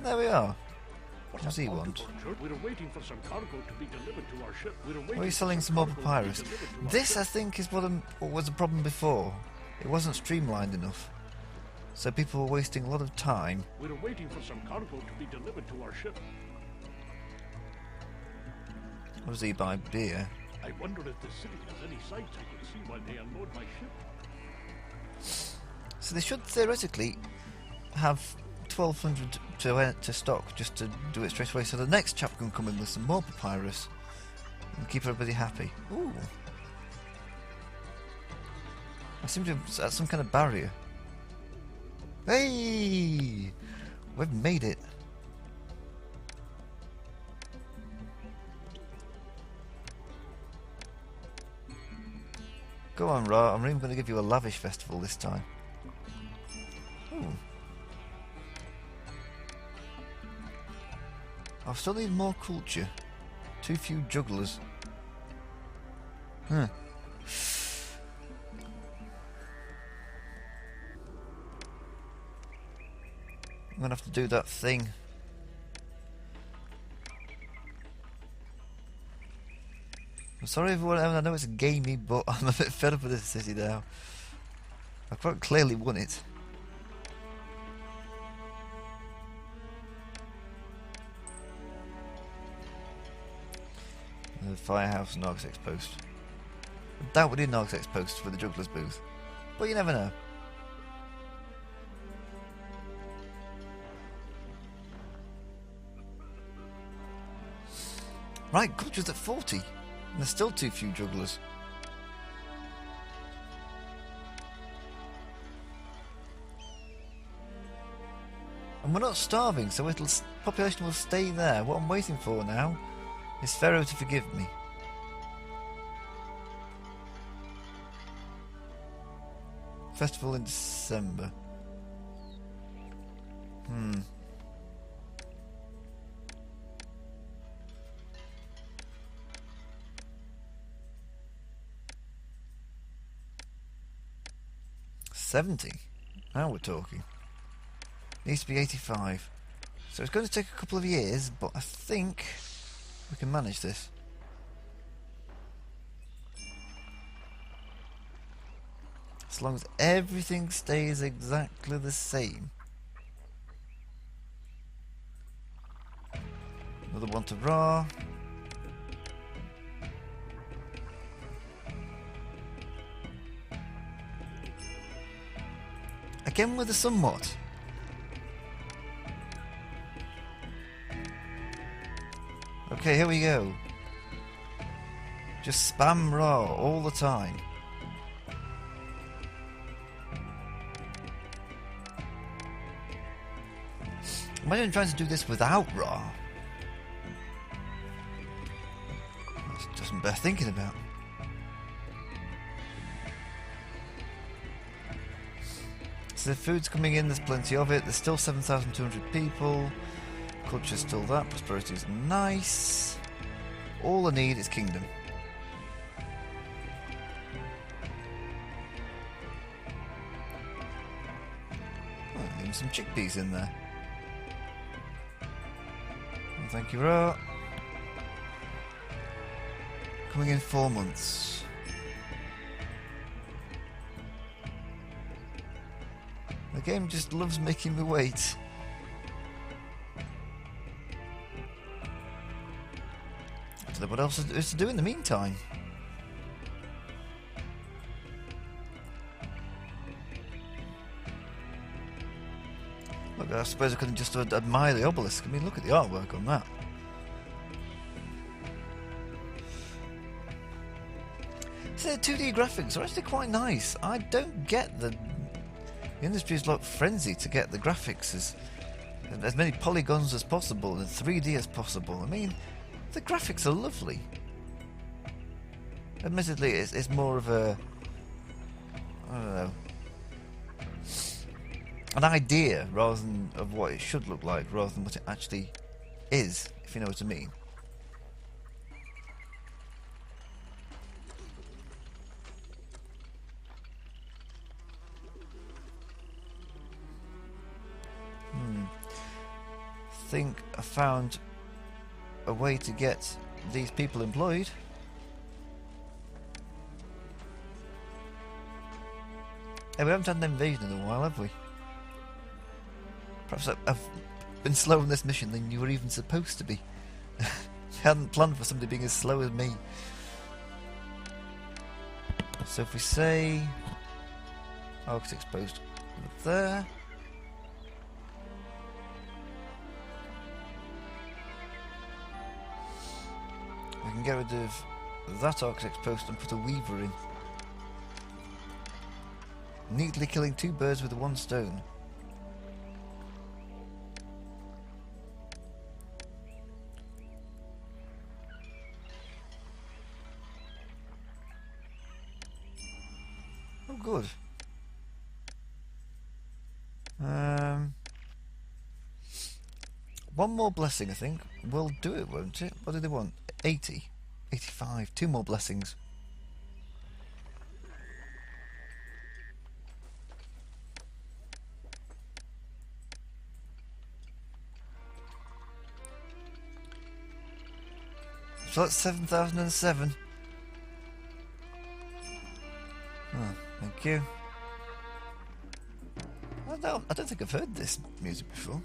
There we are. What What does he about want? the Butcher? We're waiting for some cargo to be delivered to our ship. Are you selling some more papyrus? This, I think, is what was the problem before. It wasn't streamlined enough. So people were wasting a lot of time. We're waiting for some cargo to be delivered to our ship. What does he buy? Beer. I wonder if the city has any sights I could see while they unload my ship. So they should theoretically have 1,200 to stock just to do it straight away. So the next chap can come in with some more papyrus and keep everybody happy. Ooh. I seem to have at some kind of barrier. Hey! We've made it. Go on, Ra. I'm even going to give you a lavish festival this time. Ooh. I still need more culture. Too few jugglers. Huh. I'm going to have to do that thing. I'm sorry everyone, I know it's gamey, but I'm a bit fed up with this city now. I quite clearly won it. The firehouse and Narg's Post. I doubt we did Narg's Post for the juggler's booth, but you never know. Right, culture's at 40. And there's still too few jugglers. And we're not starving, so population will stay there. What I'm waiting for now is Pharaoh to forgive me. Festival in December. 70. Now we're talking. Needs to be 85. So it's going to take a couple of years, but I think we can manage this. As long as everything stays exactly the same. Another one to Ra. Again with a somewhat. Okay, here we go. Just spam Ra all the time. Imagine trying to do this without Ra. That's just worth thinking about. So the food's coming in, there's plenty of it. There's still 7,200 people. Culture's still that. Prosperity's nice. All I need is kingdom. Oh, even some chickpeas in there. Well, thank you, Ra. Coming in 4 months. The game just loves making me wait. I don't know what else is to do in the meantime. Look, I suppose I could just admire the obelisk. I mean, look at the artwork on that. So the 2D graphics are actually quite nice. I don't get the industry's like frenzy to get the graphics as many polygons as possible and 3D as possible. I mean, the graphics are lovely. Admittedly, it's more of a, I don't know, an idea rather than of what it should look like, rather than what it actually is, if you know what I mean. think I found a way to get these people employed. Hey, we haven't had an invasion in a while, have we? Perhaps I've been slower on this mission than you were even supposed to be. I hadn't planned for somebody being as slow as me. So if we say Arc's exposed over there. We can get rid of that Arc's exposed and put a Weaver in. Neatly killing two birds with one stone. Oh, good. One more blessing, I think. Will do it, won't it? What do they want? 80? 85. 2 more blessings. So that's 7,007. Oh, thank you. I don't think I've heard this music before.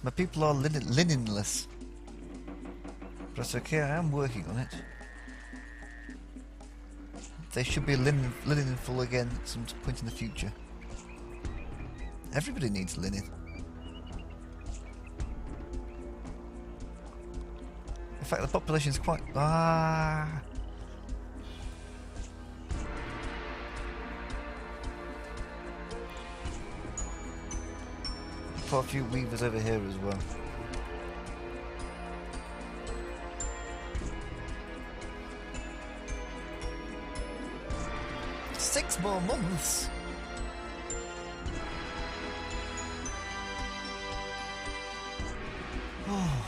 My people are linenless. But that's okay, I am working on it. They should be linenful again at some point in the future. Everybody needs linen. In fact, the population is quite... Put a few weavers over here as well. Six more months? Oh.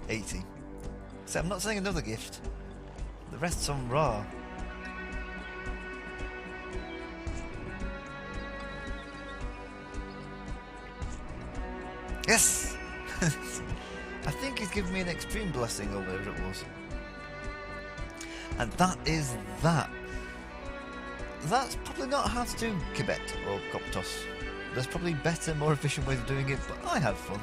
$80. So I'm not saying another gift. The rest's on raw. Yes! I think he's given me an extreme blessing or whatever it was. And that is that. That's probably not how to do Kebet or Koptos. There's probably better, more efficient ways of doing it, but I had fun.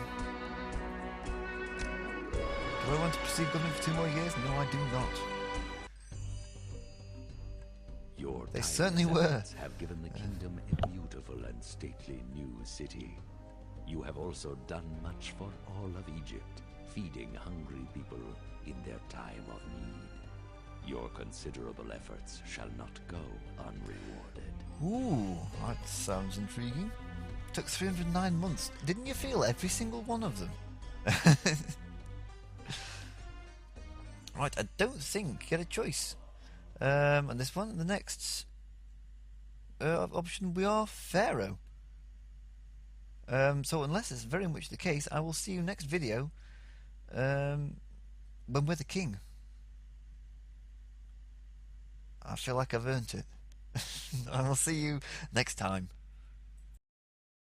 Do I want to proceed government for 2 more years? No, I do not. They certainly were. Have given the kingdom a beautiful and stately new city. You have also done much for all of Egypt, feeding hungry people in their time of need. Your considerable efforts shall not go unrewarded. Ooh, that sounds intriguing. Took 309 months. Didn't you feel every single one of them? Right, I don't think you had a choice. And this one, the next option, we are Pharaoh. So unless it's very much the case, I will see you next video when we're the king. I feel like I've earned it. I will see you next time.